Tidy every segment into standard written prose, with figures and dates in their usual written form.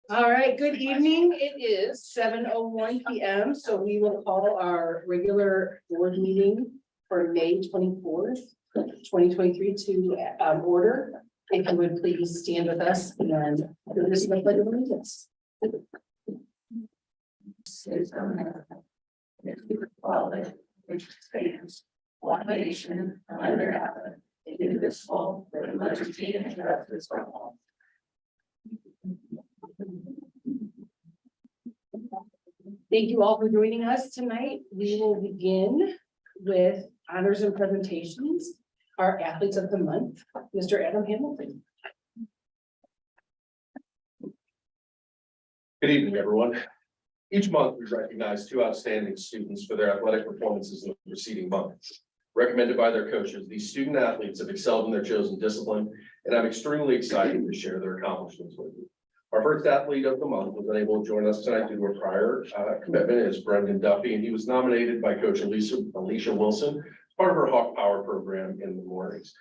All right, good evening. It is 7:01 p.m. So we will call our regular board meeting for May 24th, 2023 to order. If you would please stand with us and do this in the pledge of allegiance. Which stands one nation under God, indivisible, with liberty and justice for all. Thank you all for joining us tonight. We will begin with honors and presentations. Our athletes of the month, Mr. Adam Hamilton. Good evening, everyone. Each month, we recognize two outstanding students for their athletic performances in the preceding month. Recommended by their coaches, these student athletes have excelled in their chosen discipline, and I'm extremely excited to share their accomplishments with you. Our first athlete of the month was unable to join us tonight due to a prior commitment is Brendan Duffy, and he was nominated by Coach Alicia Wilson, part of our Hawk Power program in the mornings.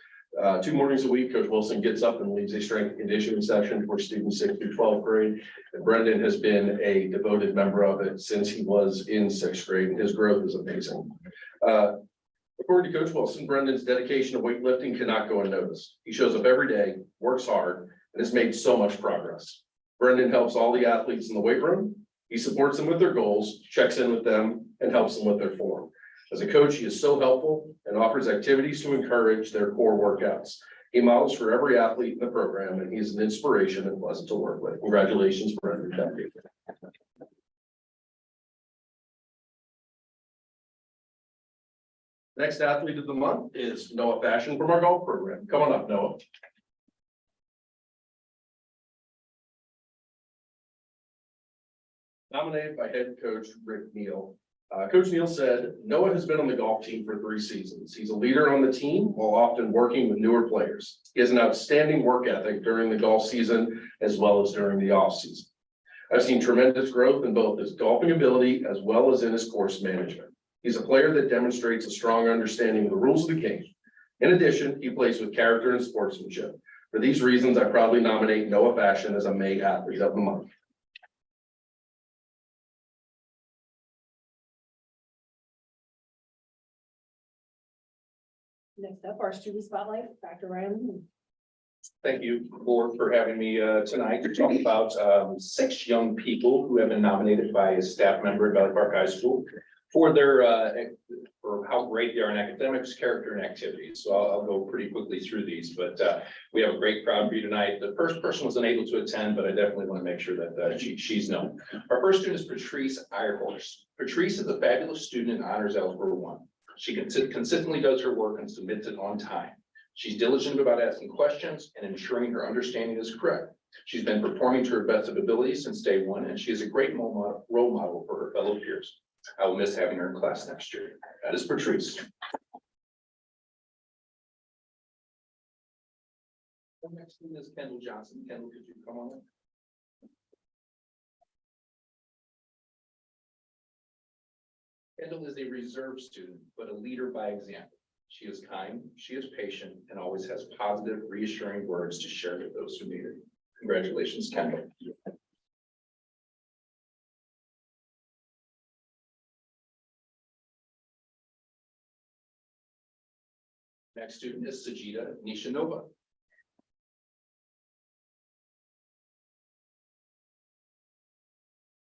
2 mornings a week, Coach Wilson gets up and leads a strength and conditioning session for students 6th through 12th grade. And Brendan has been a devoted member of it since he was in 6th grade, and his growth is amazing. According to Coach Wilson, Brendan's dedication to weightlifting cannot go unnoticed. He shows up every day, works hard, and has made so much progress. Brendan helps all the athletes in the weight room. He supports them with their goals, checks in with them, and helps them with their form. As a coach, he is so helpful and offers activities to encourage their core workouts. He models for every athlete in the program, and he's an inspiration and pleasant to work with. Congratulations, Brendan. Next athlete of the month is Noah Fashion from our golf program. Come on up, Noah. Nominated by head coach Rick Neal. Coach Neal said, Noah has been on the golf team for 3 seasons. He's a leader on the team while often working with newer players. He has an outstanding work ethic during the golf season as well as during the off season. I've seen tremendous growth in both his golfing ability as well as in his course management. He's a player that demonstrates a strong understanding of the rules of the game. In addition, he plays with character and sportsmanship. For these reasons, I proudly nominate Noah Fashion as a May Athlete of the Month. Next up, our student spotlight, Dr. Ryan. Thank you, board, for having me tonight to talk about 6 young people who have been nominated by a staff member at Valley Park High School for their for how great they are in academics, character, and activities. So I'll go pretty quickly through these, but we have a great crowd for you tonight. The first person was unable to attend, but I definitely want to make sure that she's known. Our first student is Patrice Irehorse. Patrice is a fabulous student in Honors Algebra 1. She consistently does her work and submits it on time. She's diligent about asking questions and ensuring her understanding is correct. She's been performing to her best of ability since day one, and she is a great role model for her fellow peers. I will miss having her in class next year. That is Patrice. The next one is Kendall Johnson. Kendall, could you come on in? Kendall is a reserve student, but a leader by example. She is kind, she is patient, and always has positive, reassuring words to share with those who need it. Congratulations, Kendall. Next student is Sajida Nishanova.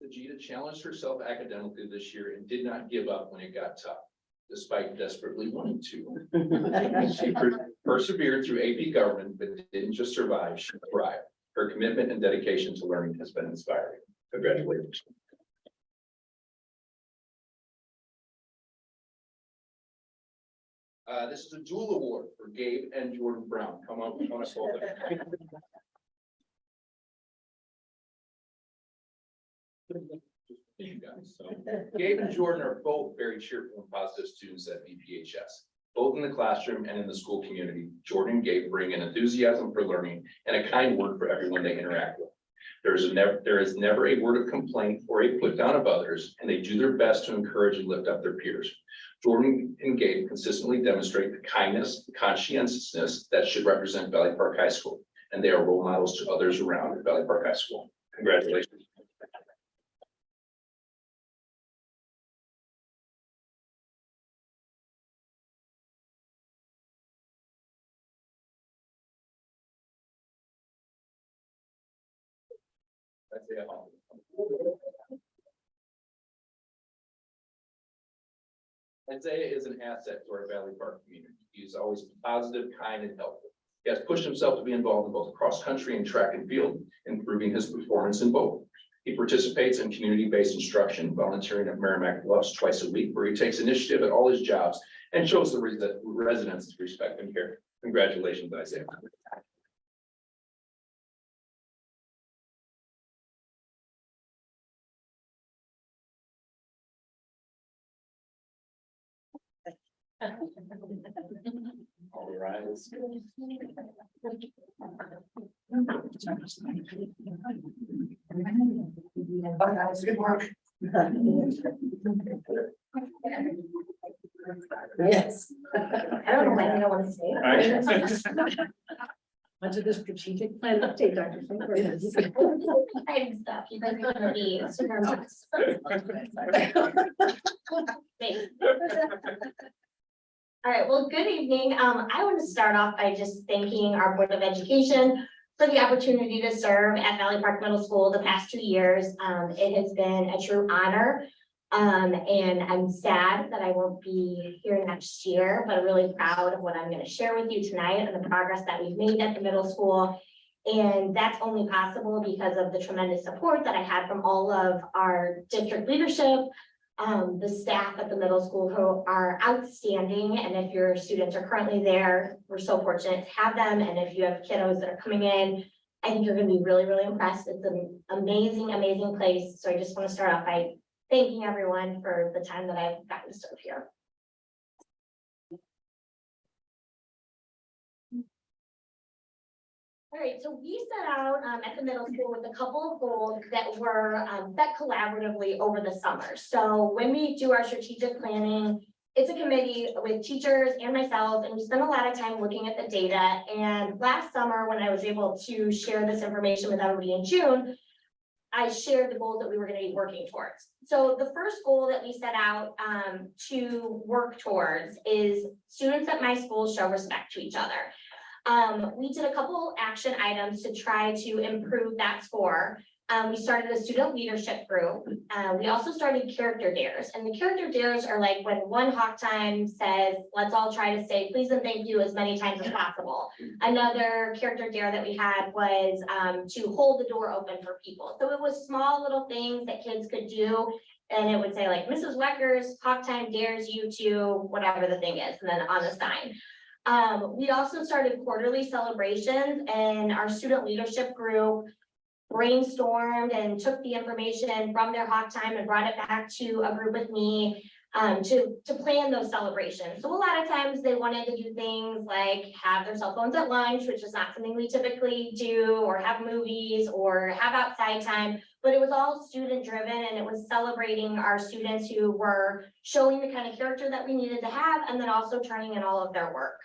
Sajida challenged herself academically this year and did not give up when it got tough, despite desperately wanting to. She persevered through AP government, but didn't just survive, she thrived. Her commitment and dedication to learning has been inspiring. Congratulations. This is a dual award for Gabe and Jordan Brown. Come on, you guys. So Gabe and Jordan are both very cheerful and positive students at VPHS, both in the classroom and in the school community. Jordan and Gabe bring an enthusiasm for learning and a kind word for everyone they interact with. There is never a word of complaint or a put down of others, and they do their best to encourage and lift up their peers. Jordan and Gabe consistently demonstrate the kindness and conscientiousness that should represent Valley Park High School. and they are role models to others around at Valley Park High School. Congratulations. Isaiah is an asset to our Valley Park community. He's always positive, kind, and helpful. He has pushed himself to be involved in both cross-country and track and field, improving his performance in both. He participates in community-based instruction, volunteering at Merrimack Bluffs twice a week, where he takes initiative at all his jobs and shows the residents respect and care. Congratulations, Isaiah. All rise. Bye, guys. Good work. Yes. I don't know why I don't want to stay. Much of the strategic plan update, Dr. Finkel. Exciting stuff. You guys are gonna be super impressed. Thanks. All right, well, good evening. I want to start off by just thanking our Board of Education for the opportunity to serve at Valley Park Middle School the past 2 years. It has been a true honor. And I'm sad that I won't be here next year, but really proud of what I'm going to share with you tonight and the progress that we've made at the middle school. And that's only possible because of the tremendous support that I had from all of our district leadership, the staff at the middle school who are outstanding. And if your students are currently there, we're so fortunate to have them. And if you have kiddos that are coming in, I think you're going to be really, really impressed. It's an amazing, amazing place. So I just want to start off by thanking everyone for the time that I've gotten to serve here. All right, so we set out at the middle school with a couple of goals that were set collaboratively over the summer. So when we do our strategic planning, it's a committee with teachers and myself, and we spend a lot of time looking at the data. And last summer, when I was able to share this information with everybody in June, I shared the goals that we were going to be working towards. So the first goal that we set out to work towards is students at my school show respect to each other. We did a couple action items to try to improve that score. We started a student leadership group. We also started character dares, and the character dares are like when one Hawk Time says, let's all try to say please and thank you as many times as possible. Another character dare that we had was to hold the door open for people. So it was small little things that kids could do. And it would say like, Mrs. Weckers, Hawk Time dares you to whatever the thing is, and then on the sign. We also started quarterly celebrations, and our student leadership group brainstormed and took the information from their Hawk Time and brought it back to a group with me to plan those celebrations. So a lot of times they wanted to do things like have their cell phones at lunch, which is not something we typically do, or have movies or have outside time, but it was all student driven, and it was celebrating our students who were showing the kind of character that we needed to have, and then also turning in all of their work.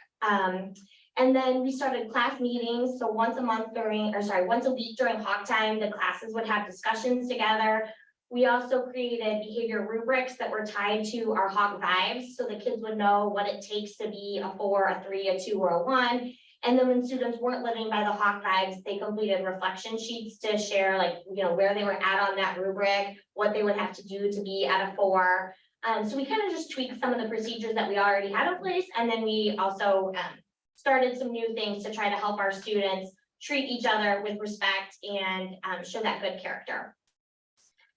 And then we started class meetings. So once a week during Hawk Time, the classes would have discussions together. We also created behavior rubrics that were tied to our Hawk vibes, so the kids would know what it takes to be a 4, a 3, a 2, or a 1. And then when students weren't living by the Hawk vibes, they completed reflection sheets to share, like, you know, where they were at on that rubric, what they would have to do to be at a 4. So we kind of just tweaked some of the procedures that we already had in place, and then we also started some new things to try to help our students treat each other with respect and show that good character.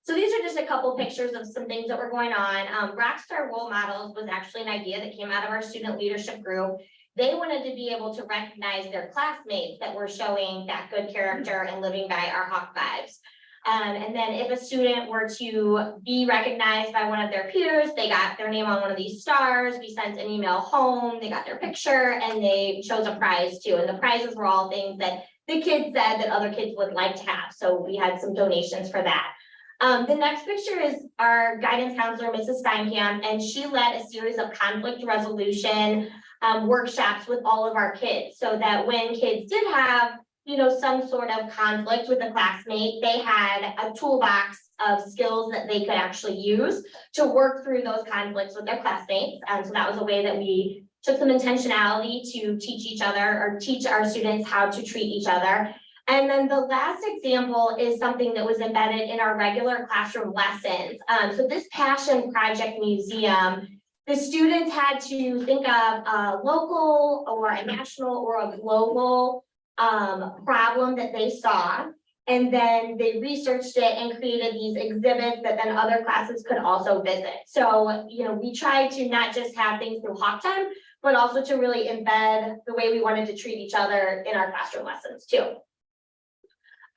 So these are just a couple pictures of some things that were going on. Rockstar Role Models was actually an idea that came out of our student leadership group. They wanted to be able to recognize their classmates that were showing that good character and living by our Hawk vibes. And then if a student were to be recognized by one of their peers, they got their name on one of these stars, we sent an email home, they got their picture, and they chose a prize too. And the prizes were all things that the kids said that other kids would like to have. So we had some donations for that. The next picture is our guidance counselor, Mrs. Steinkamp, and she led a series of conflict resolution workshops with all of our kids, so that when kids did have some sort of conflict with a classmate, they had a toolbox of skills that they could actually use to work through those conflicts with their classmates. So that was a way that we took some intentionality to teach each other or teach our students how to treat each other. And then the last example is something that was embedded in our regular classroom lessons. So this Passion Project Museum, the students had to think of a local or a national or a global problem that they saw. And then they researched it and created these exhibits that then other classes could also visit. So, we tried to not just have things through Hawk Time, but also to really embed the way we wanted to treat each other in our classroom lessons too.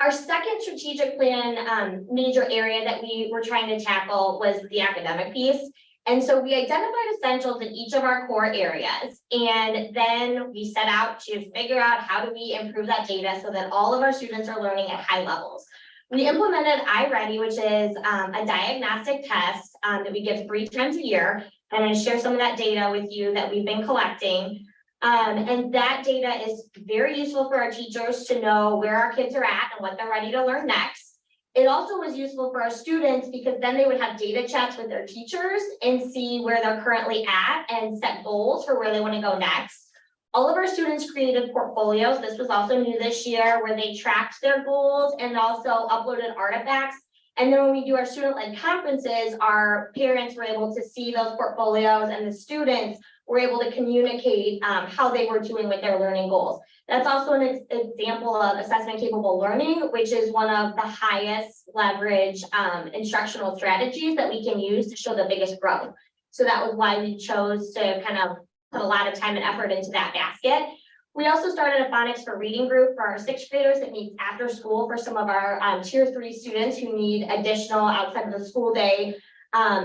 Our second strategic plan major area that we were trying to tackle was the academic piece. And so we identified essentials in each of our core areas. And then we set out to figure out how do we improve that data so that all of our students are learning at high levels. We implemented iReady, which is a diagnostic test that we give 3 times a year. And I share some of that data with you that we've been collecting. And that data is very useful for our teachers to know where our kids are at and what they're ready to learn next. It also was useful for our students because then they would have data chats with their teachers and see where they're currently at and set goals for where they want to go next. All of our students created portfolios. This was also new this year where they tracked their goals and also uploaded artifacts. And then when we do our student-led conferences, our parents were able to see those portfolios and the students were able to communicate how they were doing with their learning goals. That's also an example of assessment capable learning, which is one of the highest leverage instructional strategies that we can use to show the biggest growth. So that was why we chose to kind of put a lot of time and effort into that basket. We also started a phonics for reading group for our 6th graders that meets after school for some of our tier 3 students who need additional outside of the school day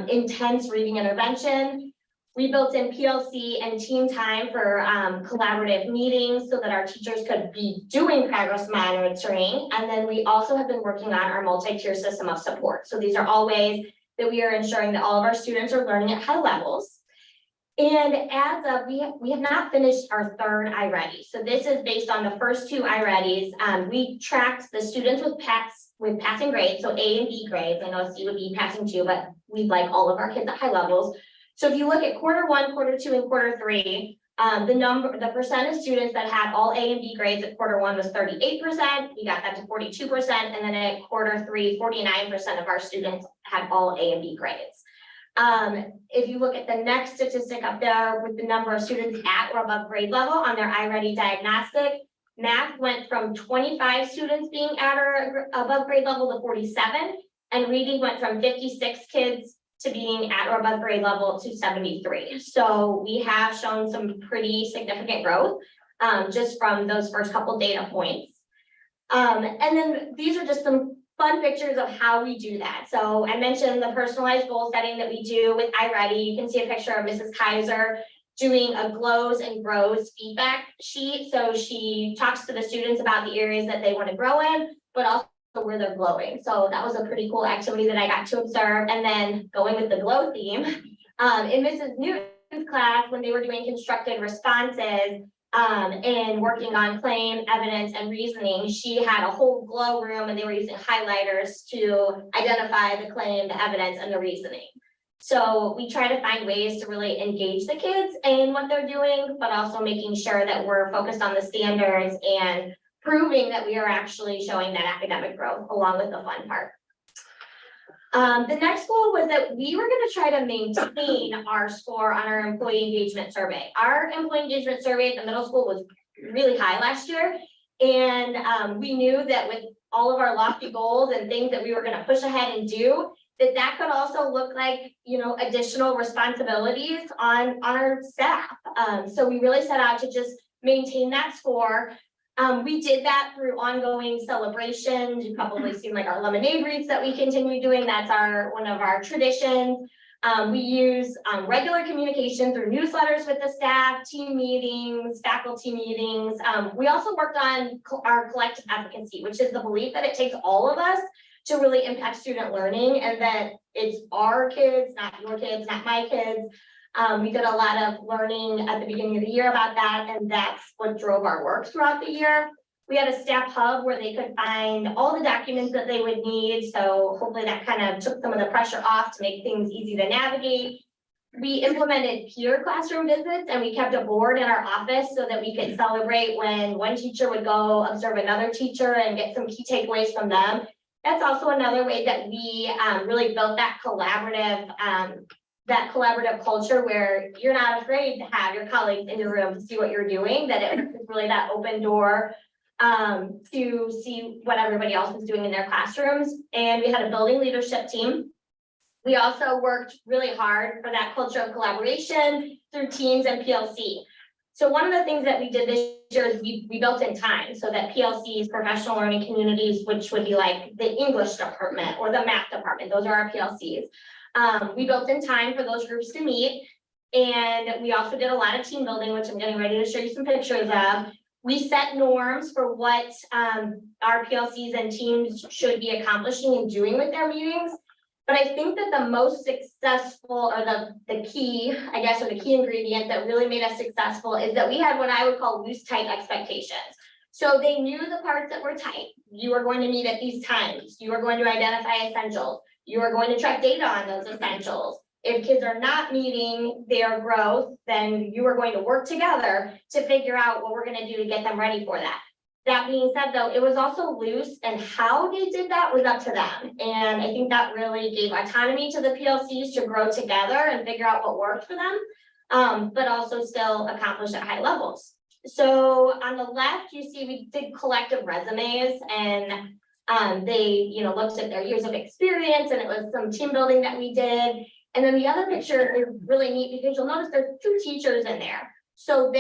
intense reading intervention. We built in PLC and team time for collaborative meetings so that our teachers could be doing progress monitoring. And then we also have been working on our multi-tier system of support. So these are all ways that we are ensuring that all of our students are learning at high levels. And as of, we have not finished our 3rd iReady. So this is based on the first 2 iReadies. We tracked the students with passing grades, so A and B grades. I know C would be passing 2, but we'd like all of our kids at high levels. So if you look at quarter 1, quarter 2, and quarter 3, the percent of students that had all A and B grades at quarter 1 was 38%. We got that to 42%. And then at quarter 3, 49% of our students had all A and B grades. If you look at the next statistic up there with the number of students at or above grade level on their iReady diagnostic, math went from 25 students being at or above grade level to 47, and reading went from 56 kids to being at or above grade level to 73. So we have shown some pretty significant growth just from those first couple data points. And then these are just some fun pictures of how we do that. So I mentioned the personalized goal setting that we do with iReady. You can see a picture of Mrs. Kaiser doing a glows and grows feedback sheet. So she talks to the students about the areas that they want to grow in, but also where they're glowing. So that was a pretty cool activity that I got to observe. And then going with the glow theme, in Mrs. Newton's class, when they were doing constructed responses, and working on claim, evidence, and reasoning, she had a whole glow room and they were using highlighters to identify the claim, the evidence, and the reasoning. So we try to find ways to really engage the kids in what they're doing, but also making sure that we're focused on the standards and proving that we are actually showing that academic growth along with the fun part. The next goal was that we were going to try to maintain our score on our employee engagement survey. Our employee engagement survey at the middle school was really high last year. And we knew that with all of our lofty goals and things that we were going to push ahead and do, that could also look like, additional responsibilities on our staff. So we really set out to just maintain that score. We did that through ongoing celebrations. You probably seen like our lemonade wreaths that we continue doing. That's one of our traditions. We use regular communication through newsletters with the staff, team meetings, faculty meetings. We also worked on our collective advocacy, which is the belief that it takes all of us to really impact student learning, and that it's our kids, not your kids, not my kids. We did a lot of learning at the beginning of the year about that, and that's what drove our work throughout the year. We had a staff hub where they could find all the documents that they would need. So hopefully that kind of took some of the pressure off to make things easy to navigate. We implemented peer classroom visits and we kept a board in our office so that we could celebrate when one teacher would go observe another teacher and get some key takeaways from them. That's also another way that we really built that collaborative culture where you're not afraid to have your colleagues in the room to see what you're doing, that it was really that open door to see what everybody else was doing in their classrooms. And we had a building leadership team. We also worked really hard for that culture of collaboration through teams and PLC. So one of the things that we did this year is we built in time so that PLCs, professional learning communities, which would be like the English department or the math department, those are our PLCs. We built in time for those groups to meet. And we also did a lot of team building, which I'm getting ready to show you some pictures of. We set norms for what our PLCs and teams should be accomplishing and doing with their meetings. But I think that the most successful or the key, I guess, or the key ingredient that really made us successful is that we had what I would call loose, tight expectations. So they knew the parts that were tight. You are going to meet at these times. You are going to identify essentials. You are going to track data on those essentials. If kids are not meeting their growth, then you are going to work together to figure out what we're going to do to get them ready for that. That being said, though, it was also loose, and how they did that was up to them. And I think that really gave autonomy to the PLCs to grow together and figure out what worked for them, but also still accomplish at high levels. So on the left, you see we did collective resumes, and they, looked at their years of experience, and it was some team building that we did. And then the other picture is really neat because you'll notice there's two teachers in there. So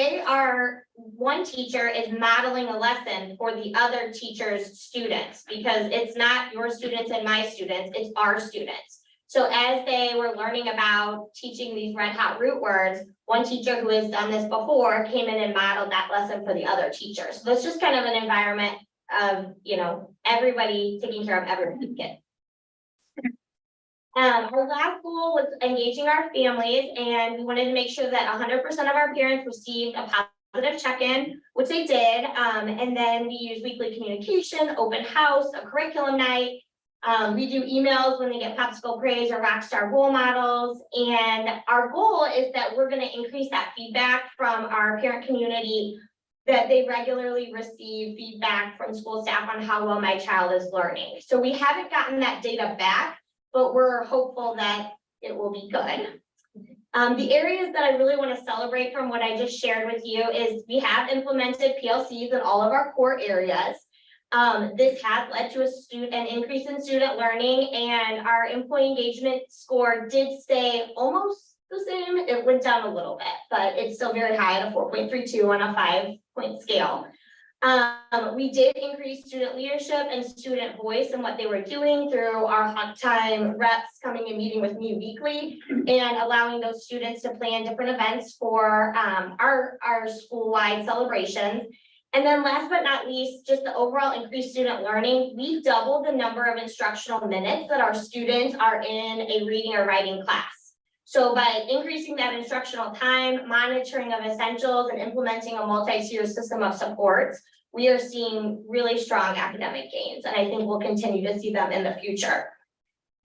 one teacher is modeling a lesson for the other teacher's students, because it's not your students and my students, it's our students. So as they were learning about teaching these red hot root words, one teacher who has done this before came in and modeled that lesson for the other teachers. So it's just kind of an environment of, everybody taking care of everybody's kids. Our last goal was engaging our families, and we wanted to make sure that 100% of our parents received a positive check-in, which they did. And then we use weekly communication, open house, a curriculum night. We do emails when they get popsicle praise or rockstar role models. And our goal is that we're going to increase that feedback from our parent community, that they regularly receive feedback from school staff on how well my child is learning. So we haven't gotten that data back, but we're hopeful that it will be good. The areas that I really want to celebrate from what I just shared with you is we have implemented PLCs in all of our core areas. This has led to an increase in student learning, and our employee engagement score did stay almost the same. It went down a little bit, but it's still very high at a 4.32 on a 5-point scale. We did increase student leadership and student voice in what they were doing through our hot time reps coming and meeting with me weekly and allowing those students to plan different events for our school-wide celebrations. And then last but not least, just the overall increased student learning. We doubled the number of instructional minutes that our students are in a reading or writing class. So by increasing that instructional time, monitoring of essentials, and implementing a multi-tier system of supports, we are seeing really strong academic gains, and I think we'll continue to see them in the future.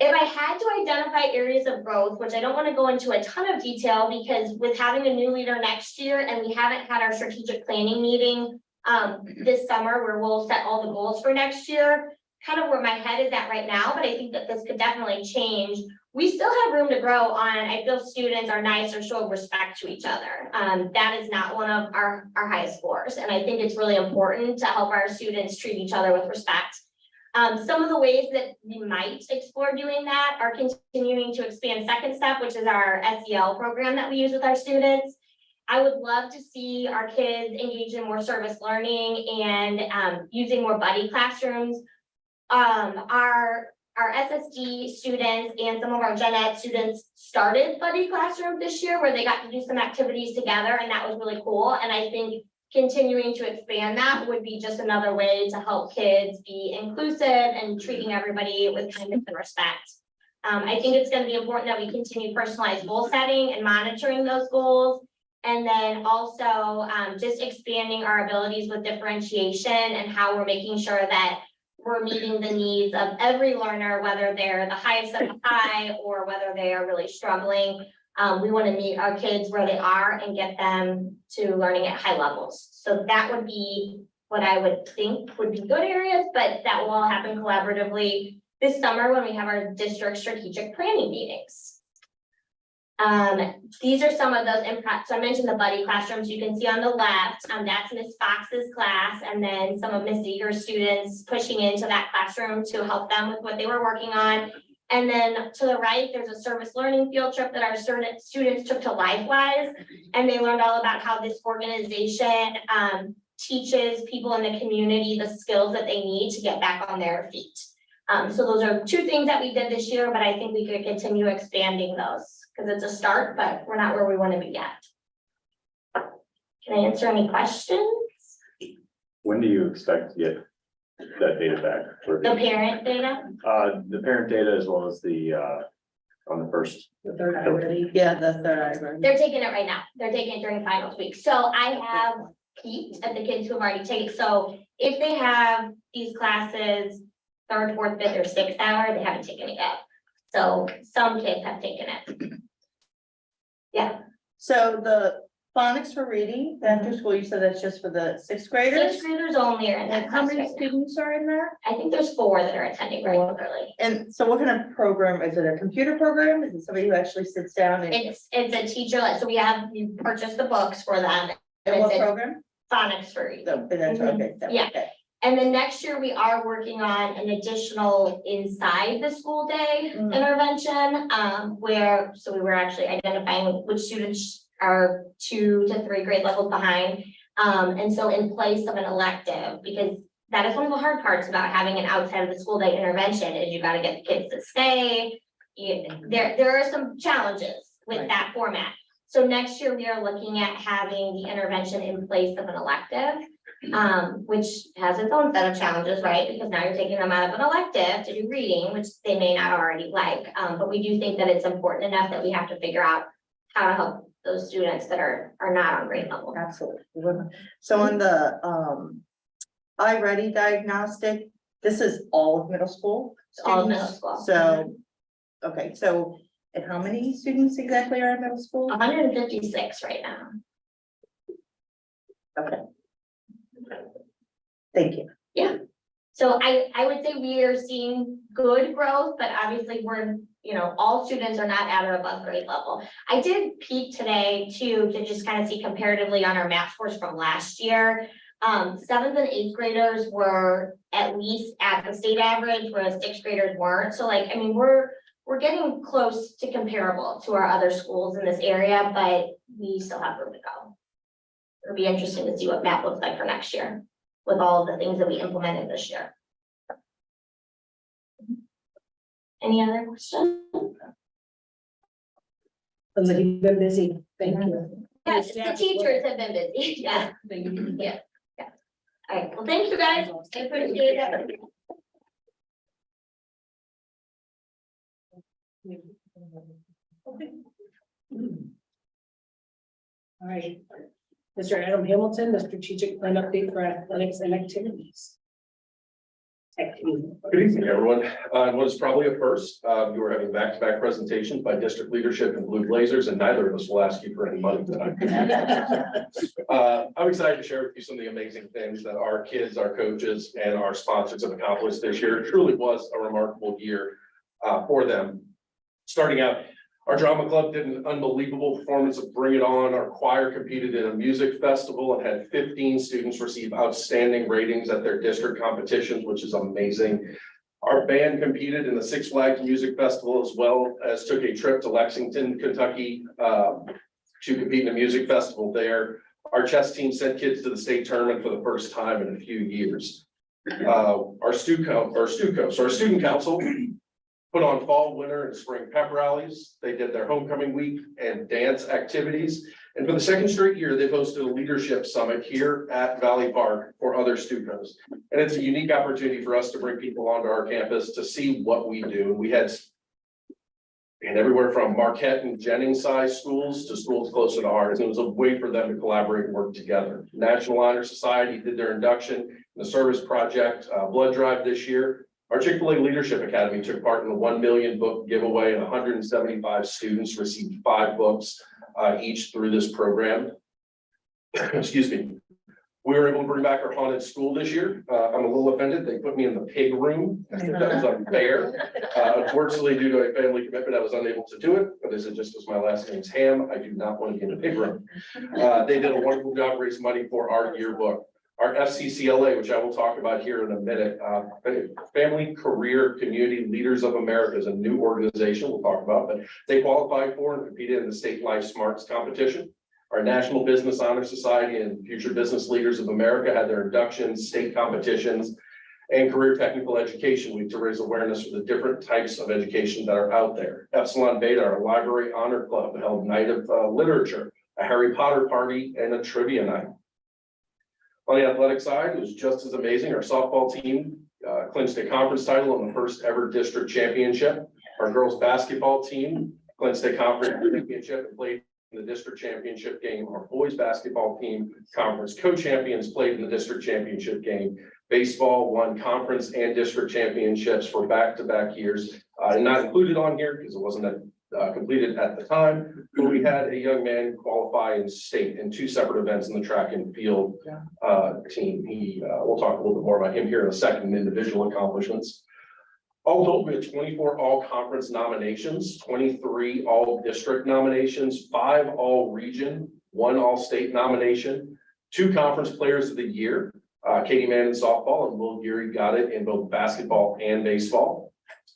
If I had to identify areas of growth, which I don't want to go into a ton of detail because with having a new leader next year, and we haven't had our strategic planning meeting this summer where we'll set all the goals for next year, kind of where my head is at right now, but I think that this could definitely change. We still have room to grow on, I feel students are nice or show respect to each other. That is not one of our highest scores. And I think it's really important to help our students treat each other with respect. Some of the ways that we might explore doing that are continuing to expand Second Step, which is our SEL program that we use with our students. I would love to see our kids engage in more service learning and using more buddy classrooms. Our SSD students and some of our Gen Ed students started buddy classroom this year where they got to do some activities together, and that was really cool. And I think continuing to expand that would be just another way to help kids be inclusive and treating everybody with kindness and respect. I think it's going to be important that we continue personalized goal setting and monitoring those goals. And then also, just expanding our abilities with differentiation and how we're making sure that we're meeting the needs of every learner, whether they're the highest of the high or whether they are really struggling. We want to meet our kids where they are and get them to learning at high levels. So that would be what I would think would be good areas, but that will all happen collaboratively this summer when we have our district strategic planning meetings. These are some of those impacts. So I mentioned the buddy classrooms you can see on the left. That's Miss Fox's class, and then some of Miss Eager's students pushing into that classroom to help them with what they were working on. And then to the right, there's a service learning field trip that our students took to LifeWise, and they learned all about how this organization teaches people in the community the skills that they need to get back on their feet. So those are two things that we did this year, but I think we could continue expanding those because it's a start, but we're not where we want to be yet. Can I answer any questions? When do you expect to get that data back? For The parent data? the parent data as well as the, on the first. The third eye ready. Yeah, the third eye ready. They're taking it right now. They're taking it during finals week. So I have peeked at the kids who have already taken. So if they have these classes, third, fourth, fifth, or sixth hour, they haven't taken it yet. So some kids have taken it. Yeah, So the phonics for reading, the after school, you said that's just for the sixth graders? sixth graders only are in that And how class many right now. students are in there? I think there's 4 that are attending regularly. And so what kind of program, is it a computer program? Is it somebody who actually sits down and, It's a teacher, so you purchase the books for them. and what It's a program? phonics for reading. So, that's okay. so, Yeah. okay. And then next year, we are working on an additional inside the school day Mhm. intervention, so we were actually identifying which students are 2 to 3 grade levels behind. And so in place of an elective, because that is one of the hard parts about having an outside of the school day intervention is you gotta get the kids to stay. There are some challenges with Right. that format. So next year, we are looking at having the intervention in place of an elective. Which has its own set of challenges, right? Because now you're taking them out of an elective to do reading, which they may not already like. But we do think that it's important enough that we have to figure out how to help those students that are not on grade level. Absolutely. So on the, iReady diagnostic, this is all of middle school? All of middle students? school. So, okay, so, and how many students exactly are in middle school? 156 right now. Okay. Thank you. So I would say we are seeing good growth, but obviously all students are not at or above grade level. I did peek today too, to just kind of see comparatively on our math scores from last year. 7th and 8th graders were at least at the state average, whereas 6th graders weren't. So we're getting close to comparable to our other schools in this area, but we still have room to go. It'll be interesting to see what math looks like for next year with all of the things that we implemented this year. Any other questions? Sounds like you've been busy. Thank you. Yes, the teachers have been busy. Yeah, Thank you. yeah. All right, well, thank you guys. I appreciate it. All right. Mr. Adam Hamilton, the strategic plan update for athletics and activities. Good evening, everyone. What is probably a first, you are having back-to-back presentations by district leadership in blue blazers, and neither of us will ask you for any money tonight. I'm excited to share with you some of the amazing things that our kids, our coaches, and our sponsors have accomplished this year. It truly was a remarkable year for them. Starting out, our drama club did an unbelievable performance of Bring It On. Our choir competed in a music festival and had 15 students receive outstanding ratings at their district competitions, which is amazing. Our band competed in the Six Flags Music Festival, as well as took a trip to Lexington, Kentucky, to compete in a music festival there. Our chess team sent kids to the state tournament for the first time in a few years. Our student council put on fall, winter, and spring pep rallies. They did their homecoming week and dance activities. And for the second straight year, they've hosted a leadership summit here at Valley Park for other students. And it's a unique opportunity for us to bring people onto our campus to see what we do. We had and everywhere from Marquette and Jennings size schools to schools closer to ours. And it was a way for them to collaborate and work together. National Honor Society did their induction in the service project blood drive this year. Our Chick-fil-A Leadership Academy took part in the 1 million book giveaway, and 175 students received 5 books each through this program. Excuse me. We were able to bring back our haunted school this year. I'm a little offended. They put me in the pig room. I think that was unfair. Unfortunately, due to a family commitment, I was unable to do it. But as it just was my last name's Ham, I do not want to be in the pig room. They did a wonderful job raising money for our yearbook. Our FCCLA, which I will talk about here in a minute, Family Career Community Leaders of America is a new organization we'll talk about, but they qualified for and competed in the State Life Smarts competition. Our National Business Honor Society and Future Business Leaders of America had their inductions, state competitions, and Career Technical Education Week to raise awareness for the different types of education that are out there. Epsilon Beta, our Library Honor Club, held Night of Literature, a Harry Potter party, and a trivia night. On the athletic side, it was just as amazing. Our softball team clinched a conference title in the first ever district championship. Our girls basketball team clinched a conference championship and played in the district championship game. Our boys basketball team conference co-champions played in the district championship game. Baseball won conference and district championships for back-to-back years, and not included on here because it wasn't completed at the time, but we had a young man qualify in state in 2 separate events in the track and field team. We'll talk a little bit more about him here in a second, individual accomplishments. All told, we had 24 all-conference nominations, 23 all-district nominations, 5 all-region, 1 all-state nomination, 2 conference players of the year, Katie Mann in softball, and Will Geary got it in both basketball and baseball.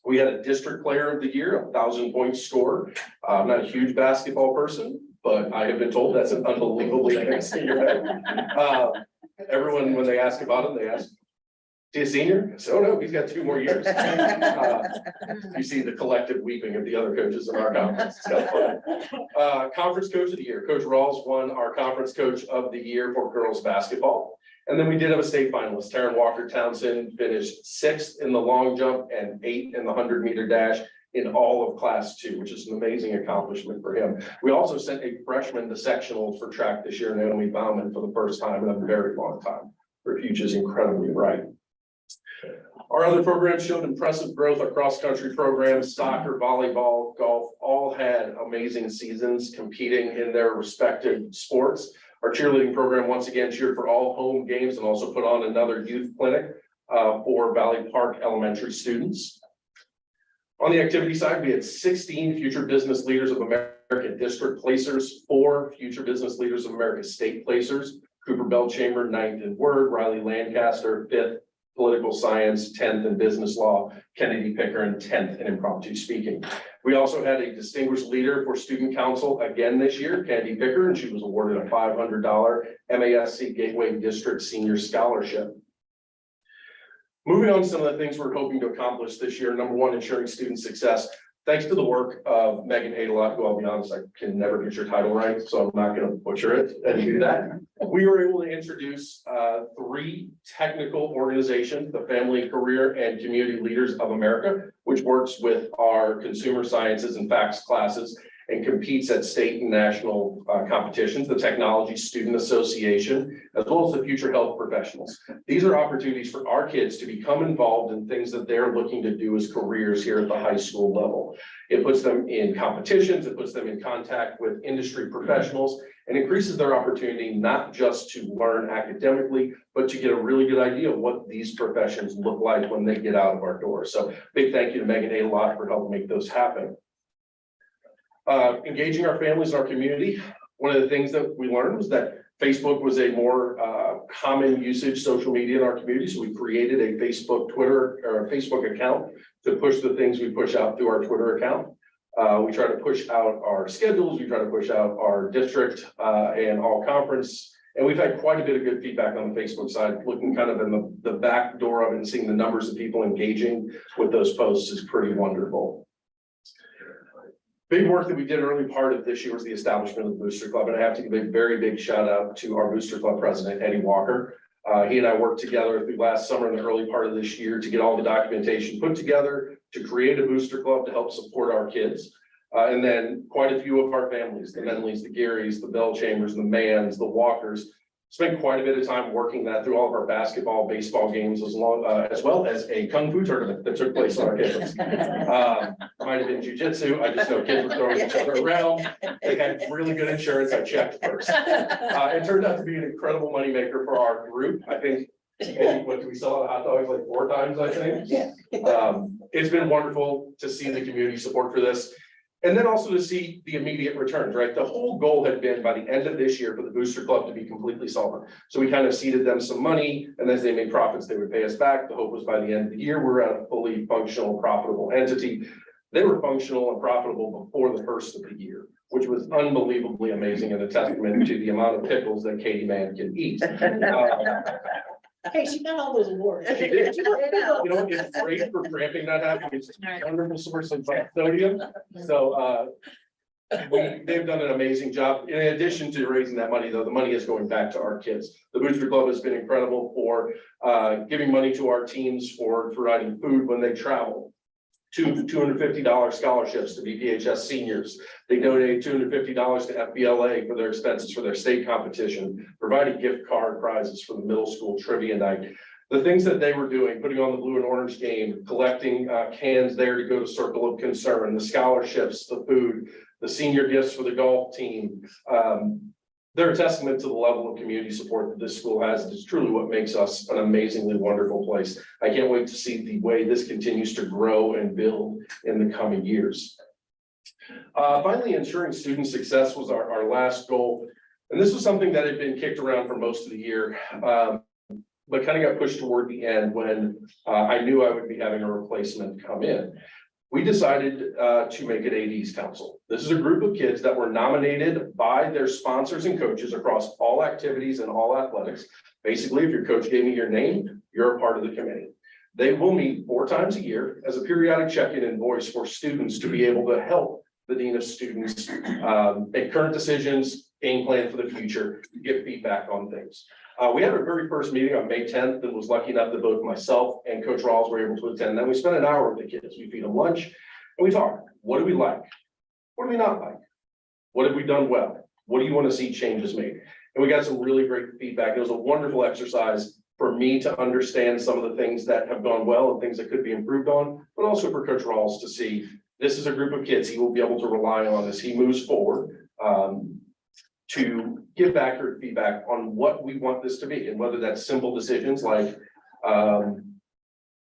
We had a district player of the year, 1,000-point score. I'm not a huge basketball person, but I have been told that's an unbelievably big senior. Everyone, when they ask about him, they ask, "Is he a senior?" So no, he's got 2 more years. You see the collective weeping of the other coaches in our conference. It's kind of fun. Conference Coach of the Year, Coach Rawls won our Conference Coach of the Year for girls basketball. And then we did have a state finalist. Taryn Walker Townsend finished 6th in the long jump and 8th in the 100-meter dash in all of Class 2, which is an amazing accomplishment for him. We also sent a freshman to sectionals for track this year, Naomi Bauman, for the first time in a very long time. Her future is incredibly bright. Our other programs showed impressive growth. Our cross-country programs, soccer, volleyball, golf, all had amazing seasons competing in their respective sports. Our cheerleading program once again cheered for all home games and also put on another youth clinic for Valley Park Elementary students. On the activity side, we had 16 Future Business Leaders of America district placers, 4 Future Business Leaders of America state placers, Cooper Belchamber, 9th in Word, Riley Lancaster, 5th Political Science, 10th in Business Law, Kennedy Pickering, 10th in Impromptu Speaking. We also had a distinguished leader for Student Council again this year, Kennedy Pickering, and she was awarded a $500 MASC Gateway District Senior Scholarship. Moving on to some of the things we're hoping to accomplish this year. Number 1, ensuring student success. Thanks to the work of Megan Adelot, who I'll be honest, I can never get your title right, so I'm not going to butcher it and do that. We were able to introduce 3 technical organizations, the Family, Career, and Community Leaders of America, which works with our consumer sciences and facts classes and competes at state and national competitions, the Technology Student Association, as well as the Future Health Professionals. These are opportunities for our kids to become involved in things that they're looking to do as careers here at the high school level. It puts them in competitions, it puts them in contact with industry professionals, and increases their opportunity not just to learn academically, but to get a really good idea of what these professions look like when they get out of our doors. So big thank you to Megan Adelot for helping make those happen. Engaging our families and our community. One of the things that we learned was that Facebook was a more common usage social media in our community. So we created a Facebook, Twitter, or a Facebook account to push the things we push out through our Twitter account. We try to push out our schedules. We try to push out our district and all conference. And we've had quite a bit of good feedback on the Facebook side. Looking kind of in the back door of it and seeing the numbers of people engaging with those posts is pretty wonderful. Big work that we did early part of this year was the establishment of the Booster Club. And I have to give a very big shout out to our Booster Club president, Eddie Walker. He and I worked together through last summer and the early part of this year to get all the documentation put together, to create a Booster Club to help support our kids. And then quite a few of our families, the Menleys, the Garys, the Bell Chambers, the Manns, the Walkers, spent quite a bit of time working that through all of our basketball, baseball games, as well as a kung fu tournament that took place on our campus. Might have been jujitsu. I just know kids were throwing each other around. They had really good insurance. I checked first. It turned out to be an incredible moneymaker for our group. I think, what did we sell hot dogs like 4 times, I think? Yeah. It's been wonderful to see the community support for this. And then also to see the immediate returns, right? The whole goal had been by the end of this year for the Booster Club to be completely solvent. So we kind of seeded them some money, and as they made profits, they would pay us back. The hope was by the end of the year, we're at a fully functional, profitable entity. They were functional and profitable before the first of the year, which was unbelievably amazing and a testament to the amount of pickles that Katie Mann can eat. Hey, she got all those awards. She did. You know, it's great for cramping not happening. It's a wonderful source of sodium. So they've done an amazing job. In addition to raising that money, though, the money is going back to our kids. The Booster Club has been incredible for giving money to our teams for providing food when they travel. $250 scholarships to VPHS seniors. They donated $250 to FBLA for their expenses for their state competition, providing gift card prizes for the middle school trivia night. The things that they were doing, putting on the blue and orange game, collecting cans there to go to Circle of Concern, the scholarships, the food, the senior gifts for the golf team. They're a testament to the level of community support that this school has. It's truly what makes us an amazingly wonderful place. I can't wait to see the way this continues to grow and build in the coming years. Finally, ensuring student success was our last goal. And this was something that had been kicked around for most of the year, but kind of got pushed toward the end when I knew I would be having a replacement come in. We decided to make it AD's Council. This is a group of kids that were nominated by their sponsors and coaches across all activities and all athletics. Basically, if your coach gave me your name, you're a part of the committee. They will meet 4 times a year as a periodic check-in and voice for students to be able to help the Dean of Students make current decisions, game plan for the future, give feedback on things. We had our very first meeting on May 10th and was lucky enough that both myself and Coach Rawls were able to attend. Then we spent an hour with the kids. We feed them lunch and we talk. What do we like? What do we not like? What have we done well? What do you want to see changes made? And we got some really great feedback. It was a wonderful exercise for me to understand some of the things that have gone well and things that could be improved on, but also for Coach Rawls to see this is a group of kids he will be able to rely on as he moves forward. To give accurate feedback on what we want this to be, and whether that's simple decisions like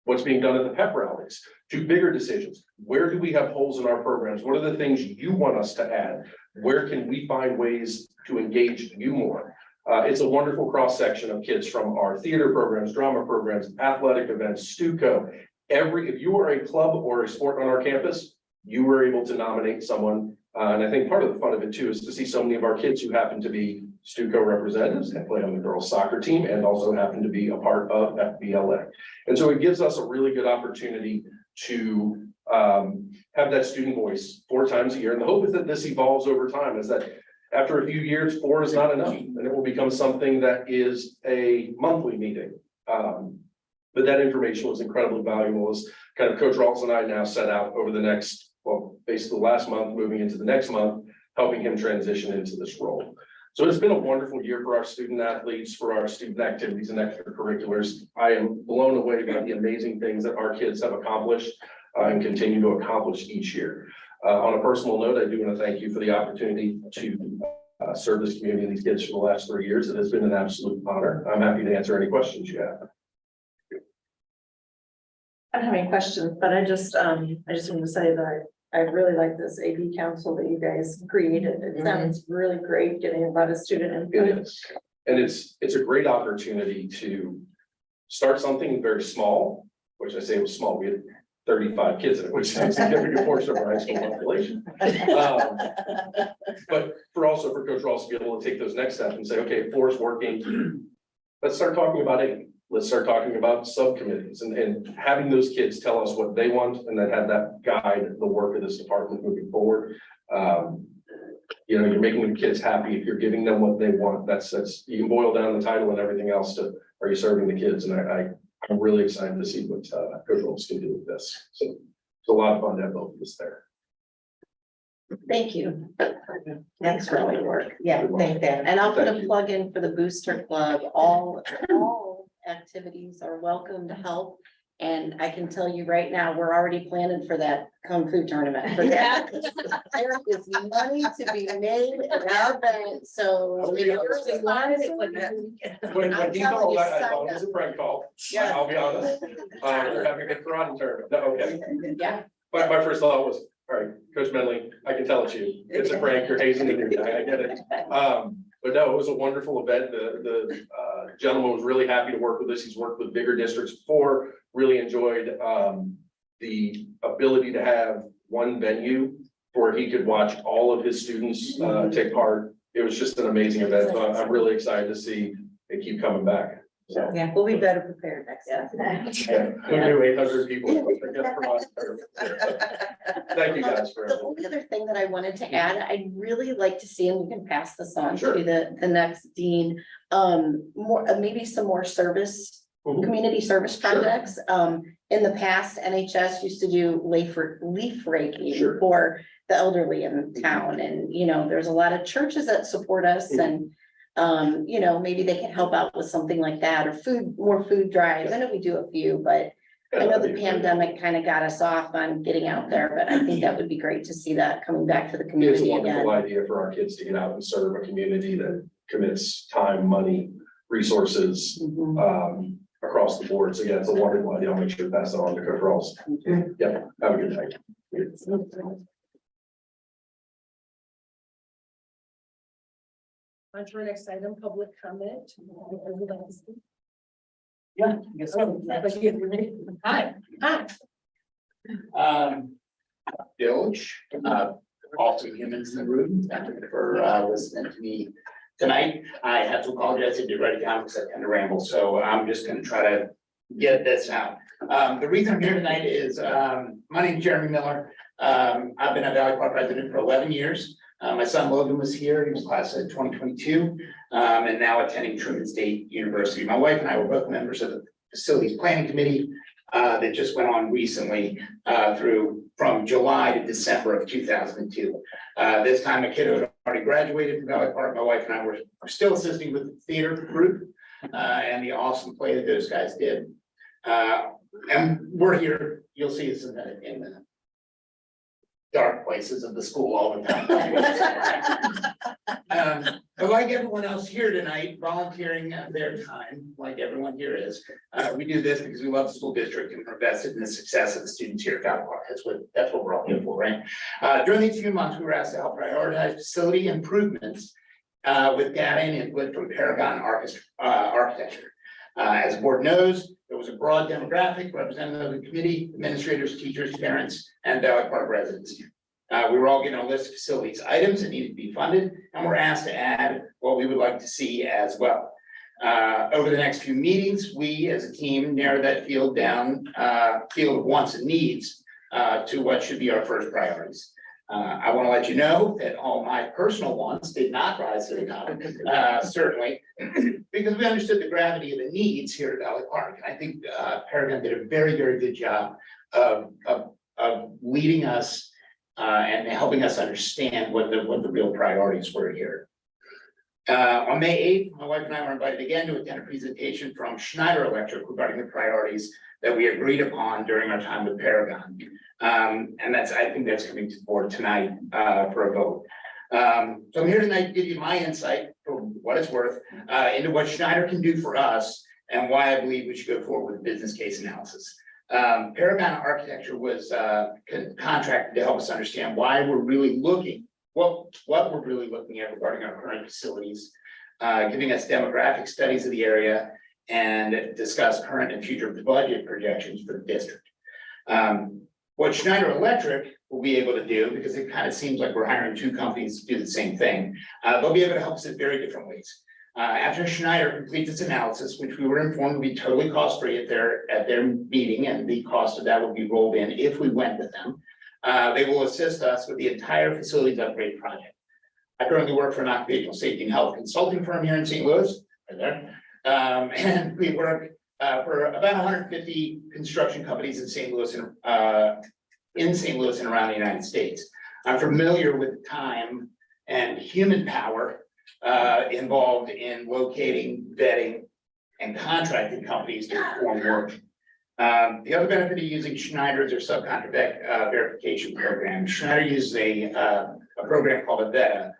what's being done at the pep rallies, to bigger decisions. Where do we have holes in our programs? What are the things you want us to add? Where can we find ways to engage you more? It's a wonderful cross-section of kids from our theater programs, drama programs, athletic events, Stuco. If you are a club or a sport on our campus, you were able to nominate someone. And I think part of the fun of it too is to see so many of our kids who happen to be Stuco representatives and play on the girls soccer team and also happen to be a part of FBLA. And so it gives us a really good opportunity to have that student voice 4 times a year. And the hope is that this evolves over time, is that after a few years, 4 is not enough, and it will become something that is a monthly meeting. But that information was incredibly valuable as kind of Coach Rawls and I now set out over the next, well, basically last month, moving into the next month, helping him transition into this role. So it's been a wonderful year for our student athletes, for our student activities and extracurriculars. I am blown away by the amazing things that our kids have accomplished and continue to accomplish each year. On a personal note, I do want to thank you for the opportunity to serve this community and these kids for the last 3 years. It has been an absolute honor. I'm happy to answer any questions you have. I don't have any questions, but I just want to say that I really like this AV council that you guys created. It sounds really great, getting a lot of student input. And it's a great opportunity to start something very small, which I say was small. We had 35 kids in it, which is a significant portion of our high school population. But for Coach Ross to be able to take those next steps and say, okay, 4 is working. Let's start talking about 8. Let's start talking about subcommittees and having those kids tell us what they want and then have that guide the work of this department moving forward. You know, you're making the kids happy if you're giving them what they want. That's you can boil down the title and everything else to, are you serving the kids? And I'm really excited to see what Coach Rolls can do with this. So it's a lot of fun to have both of us there. Thank you. That's really work. Yeah, thank that. And I'll put a plug in for the Booster Club. All activities are welcome to help. And I can tell you right now, we're already planning for that Kung Fu tournament. For that. There is money to be made in our event, so. When I'm he telling called, you, I sign thought it was a prank call. Yeah. I'll be honest. We're having a karate tournament. No, okay. Yeah. But my first thought was, all right, Coach Menley, I can tell it's you. It's a prank. You're hazing the new guy. I get it. But no, it was a wonderful event. The gentleman was really happy to work with us. He's worked with bigger districts before, really enjoyed the ability to have one venue where he could watch all of his students take part. It was just an amazing event. So I'm really excited to see it keep coming back. So, Yeah, we'll be better prepared next time. yeah, we do 800 people. I guess, for us. Thank you guys for The everything. only other thing that I wanted to add, I'd really like to see, and we can pass this on Sure. to the next dean. More, maybe some more service, Mhm. community service Sure. projects. In the past, NHS used to do leaf raking Sure. for the elderly in town. And, you know, there's a lot of churches that support us and, you know, maybe they can help out with something like that or more food drives. I know we do a few, but I know the pandemic kind of got us off on getting out there, but I think that would be great to see that coming back to the It's a community wonderful again. idea for our kids to get out and serve a community that commits time, money, resources, Mhm. across the board. So yeah, it's a wonderful idea. I'll make sure to pass that on to Coach Rawls. Yeah, have a good night. On to our next item, public comment. Yeah, I guess so. Hi. Hi. Village, also humans in the room, thank you for listening to me tonight. I have to apologize, I did write it down because I kind of rambled, so I'm just gonna try to get this out. The reason I'm here tonight is, my name is Jeremy Miller. I've been a Valley Park resident for 11 years. My son Logan was here, he was class of 2022, and now attending Truman State University. My wife and I were both members of the Facilities Planning Committee that just went on recently from July to December of 2002. This time a kiddo had already graduated from Valley Park. My wife and I were still assisting with the theater group and the awesome play that those guys did. And we're here, you'll see us in the dark places of the school all the time. But like everyone else here tonight, volunteering their time, like everyone here is, we do this because we love the school district and are invested in the success of the students here at Valley Park. That's what we're all here for, right? During these few months, we were asked to help prioritize facility improvements with data and input from Paragon Architecture. As the board knows, there was a broad demographic representative of the committee, administrators, teachers, parents, and Valley Park residents. We were all given a list of facilities items that needed to be funded, and we're asked to add what we would like to see as well. Over the next few meetings, we as a team narrowed that field of wants and needs to what should be our first priorities. I want to let you know that all my personal wants did not rise to the top, certainly, because we understood the gravity of the needs here at Valley Park. And I think Paragon did a very, very good job of leading us and helping us understand what the real priorities were here. On May 8th, my wife and I were invited again to attend a presentation from Schneider Electric regarding the priorities that we agreed upon during our time with Paragon. And I think that's coming to the board tonight for a vote. So I'm here tonight to give you my insight, for what it's worth, into what Schneider can do for us and why I believe we should go forward with business case analysis. Paragon Architecture was contracted to help us understand why we're really looking, what we're really looking at regarding our current facilities, giving us demographic studies of the area, and discuss current and future budget projections for the district. What Schneider Electric will be able to do, because it kind of seems like we're hiring two companies to do the same thing, they'll be able to help us in very different ways. After Schneider completes its analysis, which we were informed will be totally cost-free at their meeting, and the cost of that will be rolled in if we went with them, they will assist us with the entire facilities upgrade project. I currently work for an occupational safety and health consulting firm here in St. Louis, right there. And we work for about 150 construction companies in St. Louis and around the United States. I'm familiar with the time and human power involved in locating, vetting, and contracting companies to perform work. The other benefit of using Schneider is their subcontract verification program. Schneider uses a program called Avetta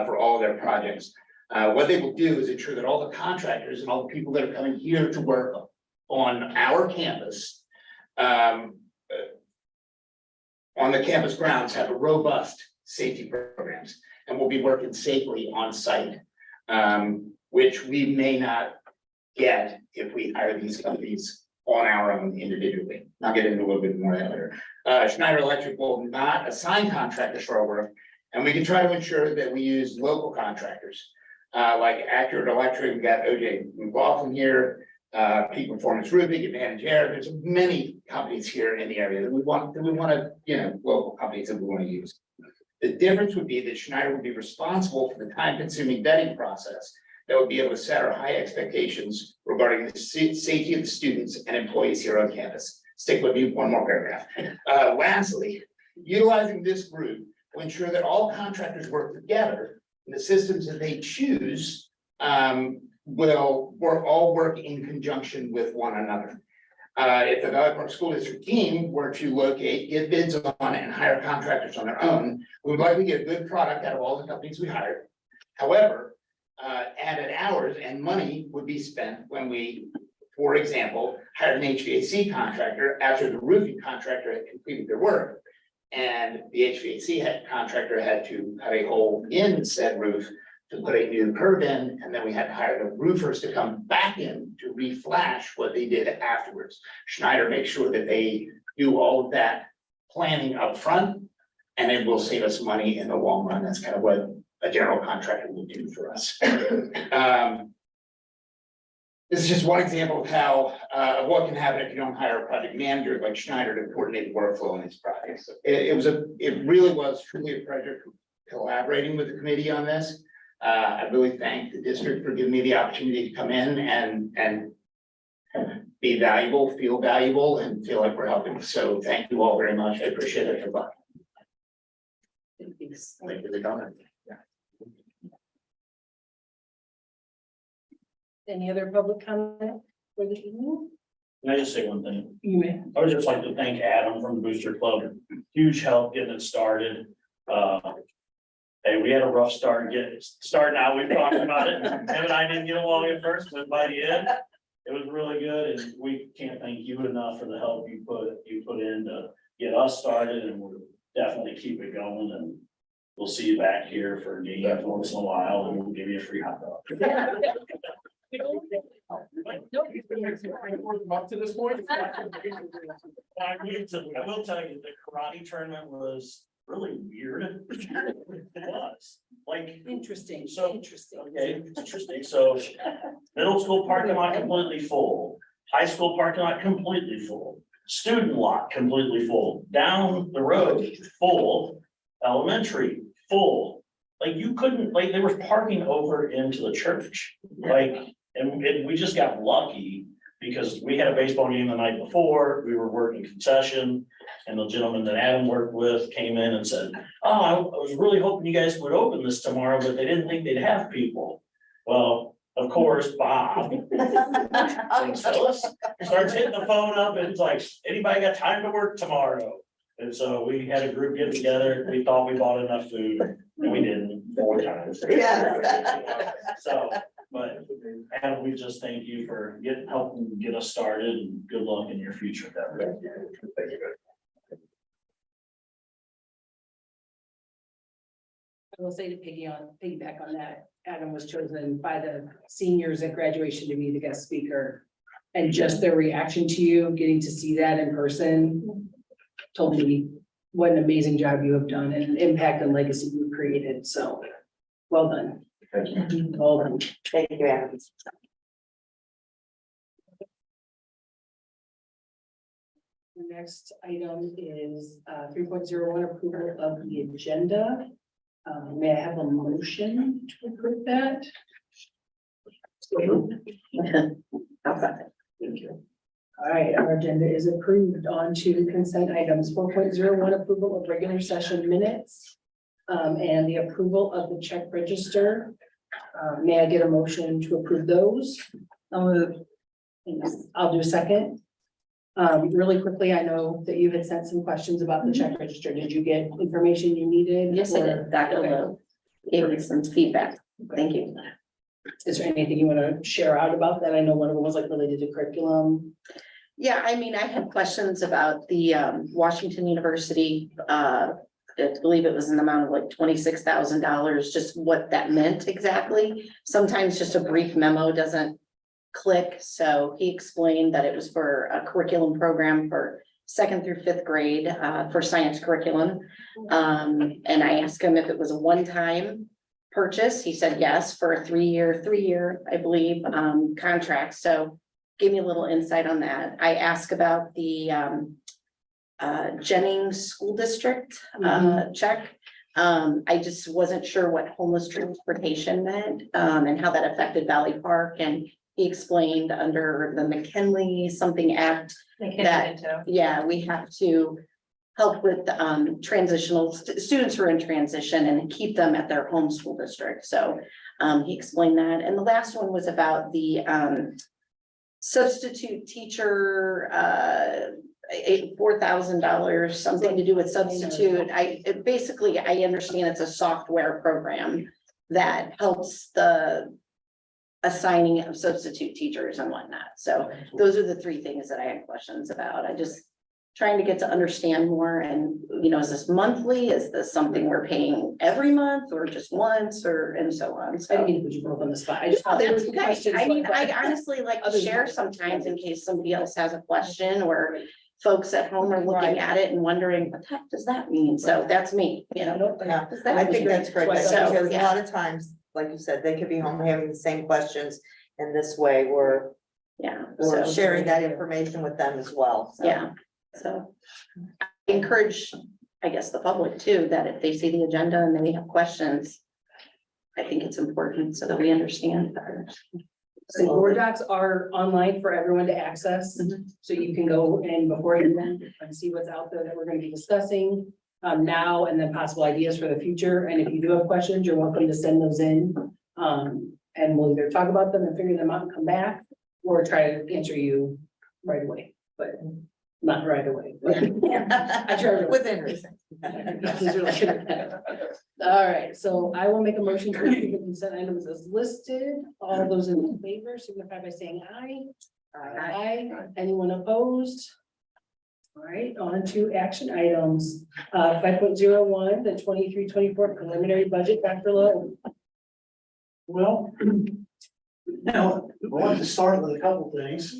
for all of their projects. What they will do is ensure that all the contractors and all the people that are coming here to work on our campus on the campus grounds have a robust safety programs and will be working safely on site, which we may not get if we hire these companies on our own individually. I'll get into a little bit more of that later. Schneider Electric will not assign contractors for our work, and we can try to ensure that we use local contractors. Like Accurate Electric, we got OJ McLaughlin here, Peak Performance Roofing, Advantage Air. There's many companies here in the area that we want to, local companies that we want to use. The difference would be that Schneider would be responsible for the time-consuming vetting process that would be able to set our high expectations regarding the safety of the students and employees here on campus. Stick with me one more paragraph. Lastly, utilizing this group will ensure that all contractors work together and the systems that they choose will all work in conjunction with one another. If the Valley Park School District team were to locate, get bids on and hire contractors on their own, we would likely get a good product out of all the companies we hired. However, added hours and money would be spent when we, for example, hired an HVAC contractor after the roofing contractor had completed their work. And the HVAC contractor had to cut a hole in said roof to put a new curb in, and then we had to hire the roofers to come back in to re-flash what they did afterwards. Schneider makes sure that they do all of that planning up front, and it will save us money in the long run. That's kind of what a general contractor will do for us. This is just one example of how of what can happen if you don't hire a project manager like Schneider to coordinate the workflow on these projects. It really was truly a pleasure collaborating with the committee on this. I really thank the district for giving me the opportunity to come in and be valuable, feel valuable, and feel like we're helping. So thank you all very much. I appreciate it. Thank you for the comment. Any other public comment for the evening? Can I just say one thing? You may. I would just like to thank Adam from the Booster Club. Huge help getting it started. Hey, we had a rough start starting out. We've talked about it. Him and I didn't get along at first, but by the end, it was really good. And we can't thank you enough for the help you put in to get us started, and we'll definitely keep it going. And we'll see you back here for games once in a while, and we'll give you a free hot dog. Up to this point. I will tell you, the karate tournament was really weird. It was like Interesting. So Interesting. okay, interesting. So middle school parking lot completely full, high school parking lot completely full, student lot completely full, down the road full, elementary full. Like you couldn't, like there was parking over into the church, like, and we just got lucky because we had a baseball game the night before, we were working concession, and the gentleman that Adam worked with came in and said, oh, I was really hoping you guys would open this tomorrow, but they didn't think they'd have people. Well, of course, Bob thinks Phyllis starts hitting the phone up and it's like, anybody got time to work tomorrow? And so we had a group get together, we thought we bought enough food, and we didn't 4 times. Yeah. So, but Adam, we just thank you for helping get us started, and good luck in your future endeavors. Thank you. I will say to piggyback on that, Adam was chosen by the seniors at graduation to be the guest speaker. And just their reaction to you, getting to see that in person, told me what an amazing job you have done and impact and legacy you've created. So well done. Thank you. Well done. Thank you, Adam. The next item is 3.01 approval of the agenda. May I have a motion to approve that? How about it? Thank you. All right, our agenda is approved. On to consent items. 4.01 approval of regular session minutes. And the approval of the check register. May I get a motion to approve those? I'll move. I'll do a second. Really quickly, I know that you had sent some questions about the check register. Did you get information you needed? Yes, I or- did. Dr. Okay. Lowe gave me some feedback. Thank you. Is there anything you want to share out about that? I know one of them was like related to curriculum. Yeah, I mean, I had questions about the Washington University, I believe it was an amount of like $26,000, just what that meant exactly. Sometimes just a brief memo doesn't click, so he explained that it was for a curriculum program for 2nd through 5th grade for science curriculum. And I asked him if it was a one-time purchase. He said yes, for a three-year, I believe, contract. So give me a little insight on that. I asked about the Jennings School District check. I just wasn't sure what homeless transportation meant and how that affected Valley Park. And he explained under the McKinley something act that, yeah, we have to help with transitional students who are in transition and keep them at their home school district. So he explained that. And the last one was about the substitute teacher, $4,000, something to do with substitute. Basically, I understand it's a software program that helps the assigning of substitute teachers and whatnot. So those are the three things that I had questions about. I just trying to get to understand more and, is this monthly? Is this something we're paying every month or just once and so on? I So. didn't mean to put you both on the spot. I just Oh, thought there that's were okay. questions. I mean, like- I honestly like to Others share might- sometimes in case somebody else has a question or folks at home are Right. looking at it and wondering, what the heck does that mean? So that's me, Yeah, no, Yeah, Does that I mean? think that's great, So, because a yeah. lot of times, like you said, they could be home having the same questions. And this way, we're Yeah. we're So, sharing that information with them as well. So. yeah, so I encourage, I guess, the public too, that if they see the agenda and they have questions, I think it's important so that we understand better. So board docs are online for everyone to access, so you can go in beforehand and see what's out there that we're gonna be discussing now and then possible ideas for the future. And if you do have questions, you're welcome to send those in. And we'll either talk about them and figure them out and come back, or try to answer you right away, but not right away. but- I try to- Within reason. All right, so I will make a motion to approve the consent items as listed. All those in favor signify by saying aye. Aye. Anyone opposed? All right, on to action items. 5.01, the 23-24 preliminary budget, Dr. Lowe. Well, now, I wanted to start with a couple things.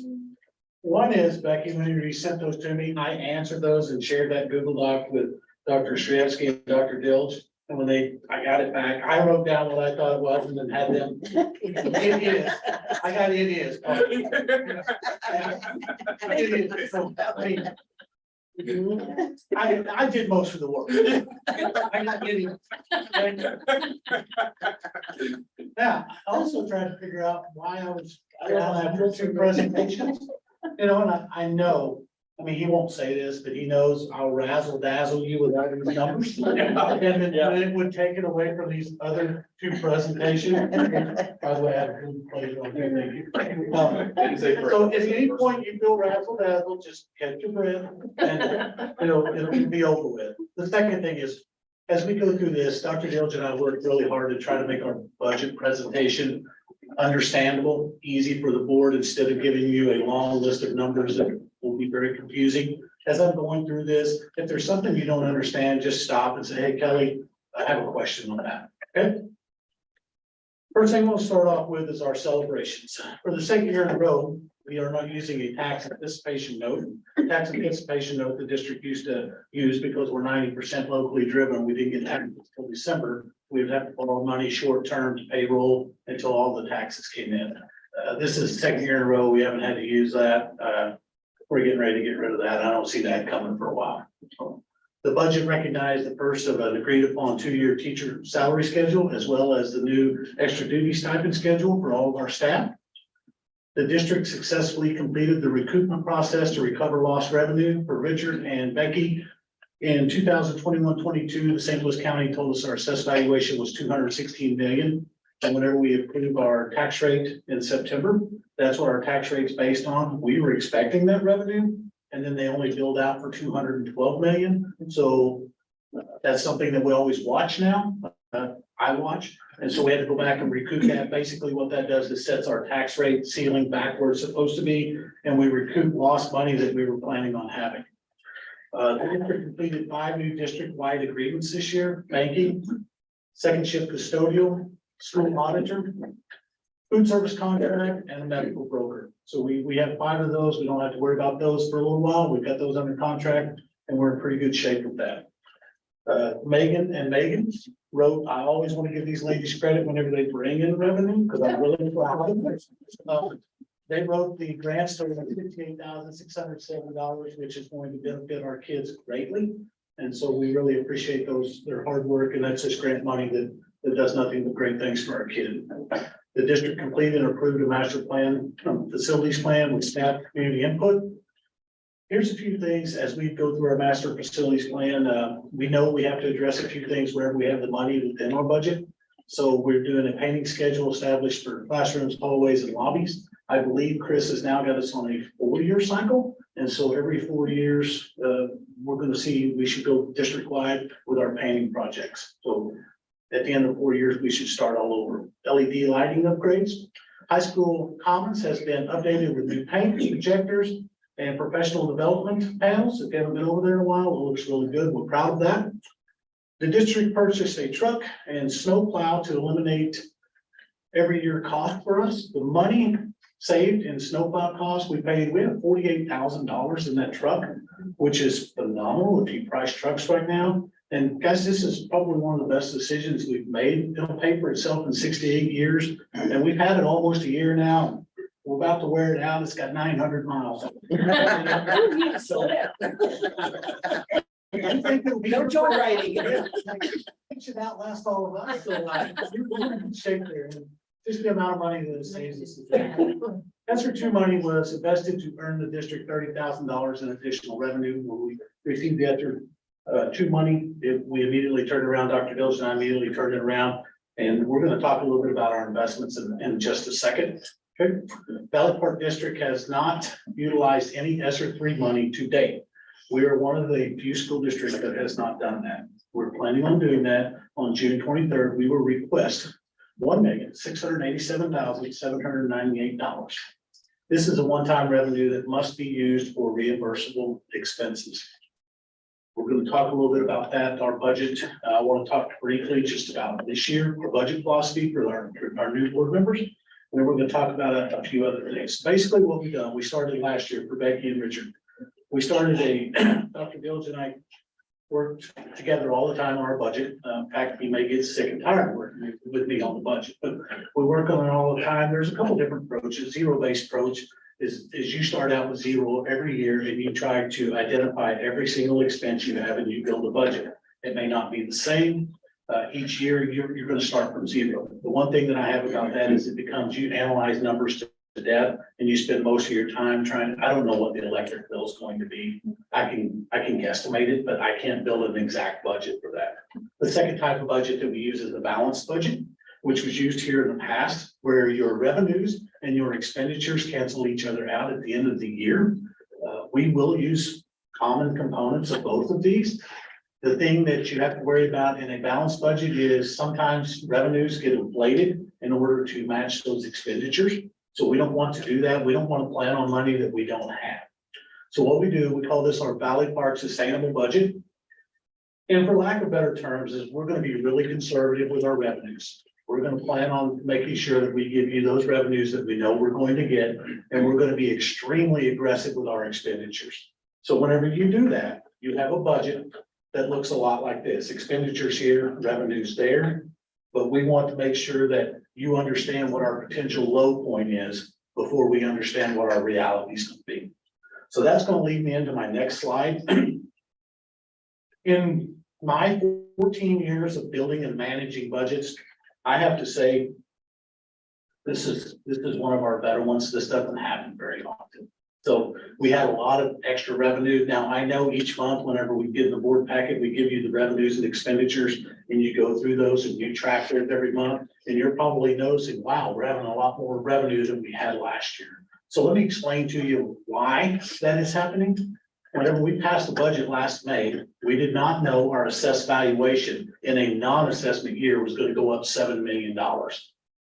One is, Becky, when you sent those to me, I answered those and shared that Google Doc with Dr. Shrevsky and Dr. Dilge. And when I got it back, I wrote down what I thought it was and then had them. It is, I got it is. It is. So, I mean, I did most of the work. I'm not kidding. Now, I also tried to figure out why I was, I have two presentations, and I know, I mean, he won't say this, but he knows I'll razzle dazzle you with other numbers. And then it would take it away from these other two presentations. By the way, I have a good pleasure on here, thank you. So if at any point you feel razzle dazzle, just catch your breath and it'll be over with. The second thing is, as we go through this, Dr. Dilge and I worked really hard to try to make our budget presentation understandable, easy for the board, instead of giving you a long list of numbers that will be very confusing. As I'm going through this, if there's something you don't understand, just stop and say, hey, Kelly, I have a question on that, okay? First thing we'll start off with is our celebrations. For the second year in a row, we are not using a tax anticipation note. Tax anticipation note the district used to use because we're 90% locally driven. We didn't get taxed until December. We would have to borrow money short term to payroll until all the taxes came in. This is the second year in a row. We haven't had to use that. We're getting ready to get rid of that. I don't see that coming for a while. The budget recognized the first of an agreed upon 2-year teacher salary schedule, as well as the new extra duty stipend schedule for all of our staff. The district successfully completed the recoupment process to recover lost revenue for Richard and Becky. In 2021-22, the St. Louis County told us our assessed valuation was 216 million. And whenever we approve our tax rate in September, that's what our tax rate's based on. We were expecting that revenue. And then they only billed out for 212 million. So that's something that we always watch now. I watch. And so we had to go back and recoup that. Basically what that does is sets our tax rate ceiling back where it's supposed to be. And we recoup lost money that we were planning on having. The district completed 5 new district-wide agreements this year: banking, second shift custodial, school auditor, food service contract, and a medical broker. So we have 5 of those. We don't have to worry about those for a little while. We've got those under contract and we're in pretty good shape with that. Megan wrote, I always want to give these ladies credit whenever they bring in revenue, because I'm really proud of them. They wrote the grants totaling $58,670, which is going to benefit our kids greatly. And so we really appreciate their hard work, and that's just grant money that does nothing but great things for our kids. The district completed and approved a master plan, facilities plan with staff community input. Here's a few things as we go through our master facilities plan. We know we have to address a few things wherever we have the money within our budget. So we're doing a painting schedule established for classrooms, hallways, and lobbies. I believe Chris has now got us on a 4-year cycle. And so every 4 years, we're going to see, we should go district-wide with our painting projects. So at the end of 4 years, we should start all over. LED lighting upgrades. High school commons has been updated with new paint, projectors, and professional development panels. If you haven't been over there in a while, it looks really good. We're proud of that. The district purchased a truck and snow plow to eliminate every year cost for us. The money saved in snowplow costs, we have $48,000 in that truck, which is phenomenal if you price trucks right now. And guys, this is probably one of the best decisions we've made. It'll pay for itself in 68 years. And we've had it almost a year now. We're about to wear it out. It's got 900 miles. So, I think it'll be No joyriding. It should outlast all of us. So we're in good shape there. Just the amount of money that it saves us. ESSER 2 money was invested to earn the district $30,000 in additional revenue. When we received the ESSER 2 money, we immediately turned around. Dr. Village and I immediately turned it around. And we're going to talk a little bit about our investments in just a second. Okay. Valley Park District has not utilized any ESSER 3 money to date. We are one of the few school districts that has not done that. We're planning on doing that on June 23rd. We will request $1,687,798. This is a one-time revenue that must be used for reimbursable expenses. We're going to talk a little bit about that, our budget. I want to talk briefly just about this year, our budget philosophy for our new board members. And then we're going to talk about a few other things. Basically what we've done, we started last year for Becky and Richard. We started Dr. Village and I worked together all the time on our budget. In fact, he may get sick and tired of working with me on the budget, but we work on it all the time. There's a couple different approaches. Zero-based approach is you start out with zero every year and you try to identify every single expense you have and you build a budget. It may not be the same. Each year you're going to start from zero. The one thing that I have about that is it becomes you analyze numbers to death and you spend most of your time trying. I don't know what the electric bill is going to be. I can guesstimate it, but I can't build an exact budget for that. The second type of budget that we use is the balanced budget, which was used here in the past, where your revenues and your expenditures cancel each other out at the end of the year. We will use common components of both of these. The thing that you have to worry about in a balanced budget is sometimes revenues get inflated in order to match those expenditures. So we don't want to do that. We don't want to plan on money that we don't have. So what we do, we call this our Valley Park Sustainable Budget. And for lack of better terms, is we're going to be really conservative with our revenues. We're going to plan on making sure that we give you those revenues that we know we're going to get, and we're going to be extremely aggressive with our expenditures. So whenever you do that, you have a budget that looks a lot like this: expenditures here, revenues there. But we want to make sure that you understand what our potential low point is before we understand what our reality is going to be. So that's going to lead me into my next slide. In my 14 years of building and managing budgets, I have to say This is one of our better ones. This doesn't happen very often. So we had a lot of extra revenue. Now, I know each month, whenever we give the board packet, we give you the revenues and expenditures, and you go through those and you track it every month. And you're probably noticing, wow, we're having a lot more revenue than we had last year. So let me explain to you why that is happening. Whenever we passed the budget last May, we did not know our assessed valuation in a non-assessment year was going to go up $7 million.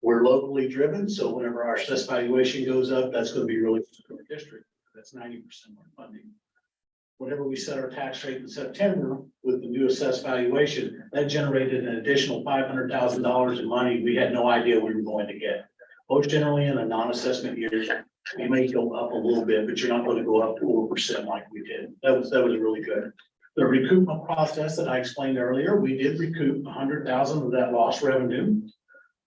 We're locally driven, so whenever our assessed valuation goes up, that's going to be really good for our district. That's 90% of our funding. Whenever we set our tax rate in September with the new assessed valuation, that generated an additional $500,000 in money we had no idea we were going to get. Most generally in a non-assessment year, you may go up a little bit, but you're not going to go up 4% like we did. That was really good. The recoupment process that I explained earlier, we did recoup 100,000 of that lost revenue.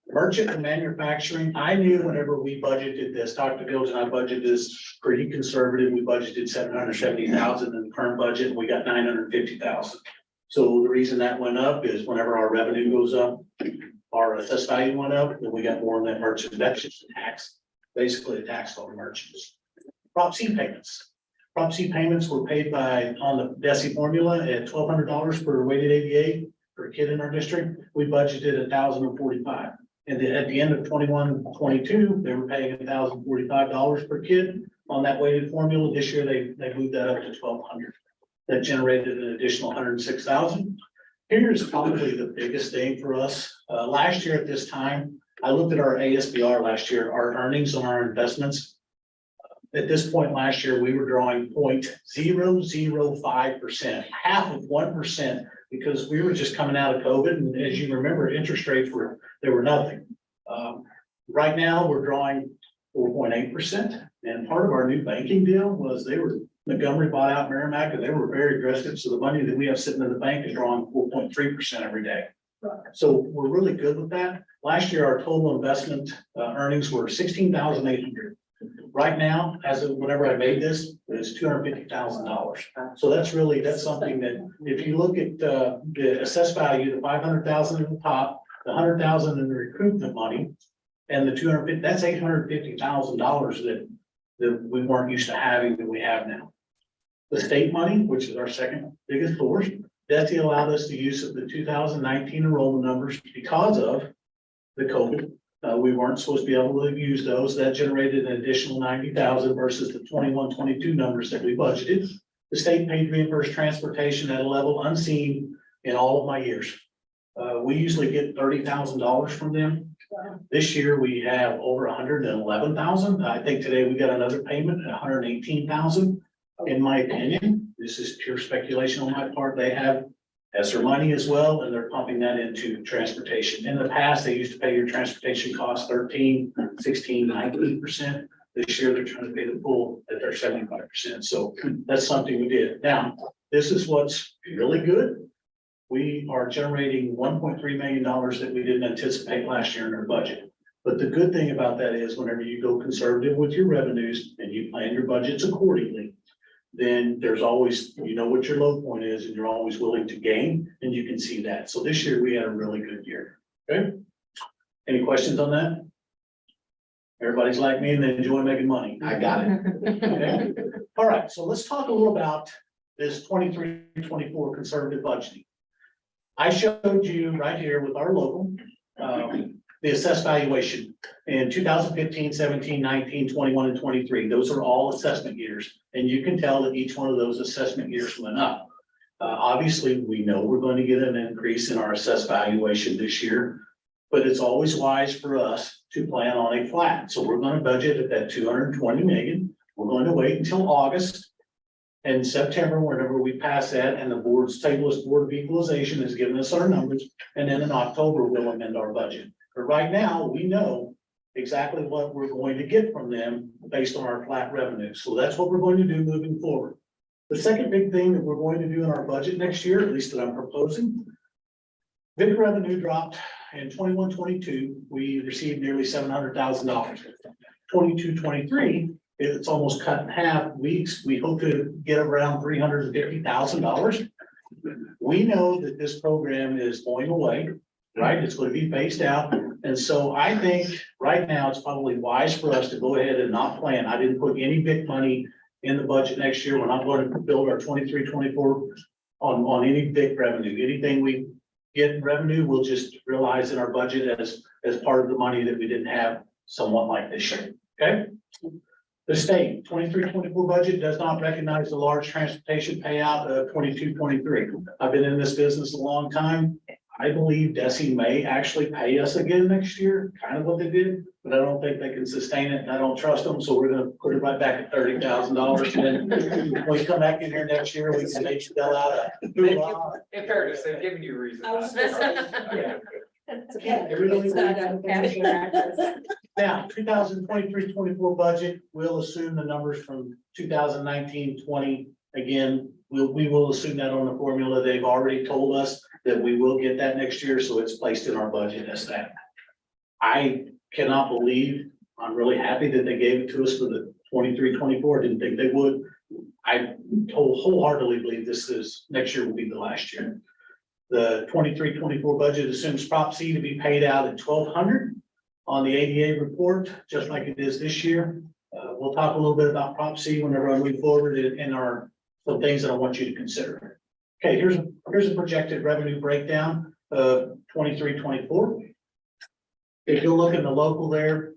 Merchant and manufacturing, I knew whenever we budgeted this, Dr. Fields and I budgeted this pretty conservative. We budgeted 770,000 in the current budget, and we got 950,000. So the reason that went up is whenever our revenue goes up, our assessed value went up, and we got more in that merchant. That's just a tax, basically a tax on merchants. Prop C payments. Prop C payments were paid on the DESI formula at $1,200 per weighted ADA per kid in our district. We budgeted $1,045. And at the end of 21-22, they were paying $1,045 per kid on that weighted formula. This year, they moved that up to $1,200. That generated an additional $106,000. Here's probably the biggest thing for us. Last year at this time, I looked at our ASBR last year, our earnings on our investments. At this point last year, we were drawing 0.005%, half of 1%, because we were just coming out of COVID. And as you remember, interest rates were nothing. Right now, we're drawing 4.8%. And part of our new banking deal was Montgomery bought out Merrimack, and they were very aggressive. So the money that we have sitting in the bank is drawing 4.3% every day. So we're really good with that. Last year, our total investment earnings were $16,800. Right now, as of whenever I made this, it's $250,000. So that's something that if you look at the assessed value, the 500,000 at the top, the 100,000 in the recruitment money, and the 250, that's $850,000 that we weren't used to having that we have now. The state money, which is our second biggest source, DESI allowed us to use the 2019 enrollment numbers because of the COVID. We weren't supposed to be able to use those. That generated an additional 90,000 versus the 21-22 numbers that we budgeted. The state paid reimbursed transportation at a level unseen in all of my years. We usually get $30,000 from them. This year we have over 111,000. I think today we got another payment at 118,000. In my opinion, this is pure speculation on my part. They have ESSER money as well, and they're pumping that into transportation. In the past, they used to pay your transportation costs 13, 16, 19%. This year, they're trying to pay the full at their 75%. So that's something we did. Now, this is what's really good. We are generating $1.3 million that we didn't anticipate last year in our budget. But the good thing about that is whenever you go conservative with your revenues and you plan your budgets accordingly, then there's always, what your low point is, and you're always willing to gain, and you can see that. So this year we had a really good year. Okay. Any questions on that? Everybody's like me and they enjoy making money. I got it. Okay. All right. So let's talk a little about this 23-24 conservative budgeting. I showed you right here with our local, the assessed valuation in 2015, 17, 19, 21, and 23. Those are all assessment years. And you can tell that each one of those assessment years went up. Obviously, we know we're going to get an increase in our assessed valuation this year, but it's always wise for us to plan on a flat. So we're going to budget at that 220 million. We're going to wait until August and September, whenever we pass that, and the board's table's Board of Equalization has given us our numbers. And then in October, we'll amend our budget. But right now, we know exactly what we're going to get from them based on our flat revenue. So that's what we're going to do moving forward. The second big thing that we're going to do in our budget next year, at least that I'm proposing, VIC revenue dropped in 21-22. We received nearly $700,000. 22-23, it's almost cut in half. We hope to get around $350,000. We know that this program is going away. right? It's gonna be phased out. And so I think right now it's probably wise for us to go ahead and not plan. I didn't put any big money in the budget next year. We're not going to build our 23-24 on any big revenue. Anything we get in revenue, we'll just realize in our budget as part of the money that we didn't have somewhat like this year, okay? The state 23-24 budget does not recognize the large transportation payout of 22-23. I've been in this business a long time. I believe DESI may actually pay us again next year, kind of what they did, but I don't think they can sustain it and I don't trust them. So we're gonna put it right back at $30,000. And then when we come back in here next year, we can make spell out a. In fairness, they've given you a reason. Now, 2023-24 budget, we'll assume the numbers from 2019-20. Again, we will assume that on the formula. They've already told us that we will get that next year, so it's placed in our budget as that. I cannot believe, I'm really happy that they gave it to us for the 23-24. Didn't think they would. I wholeheartedly believe next year will be the last year. The 23-24 budget assumes Prop C to be paid out at $1,200 on the ADA report, just like it is this year. We'll talk a little bit about Prop C whenever I move forward in our some things that I want you to consider. Okay, here's a projected revenue breakdown of 23-24. If you look in the local there,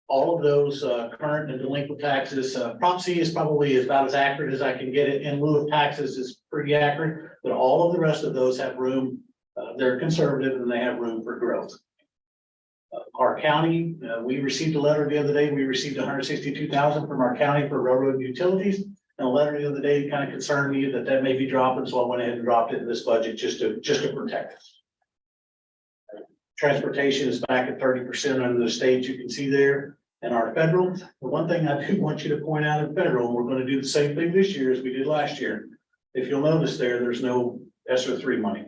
all of those current and delinquent taxes, Prop C is probably about as accurate as I can get it. In lieu of taxes is pretty accurate, but all of the rest of those have room. They're conservative and they have room for growth. Our county, we received a letter the other day. We received $162,000 from our county for railroad utilities. And a letter the other day kind of concerned me that may be dropping, so I went ahead and dropped it in this budget just to protect us. Transportation is back at 30% under the state, you can see there. And our federal, the one thing I do want you to point out in federal, and we're going to do the same thing this year as we did last year. If you'll notice there's no ESSER 3 money.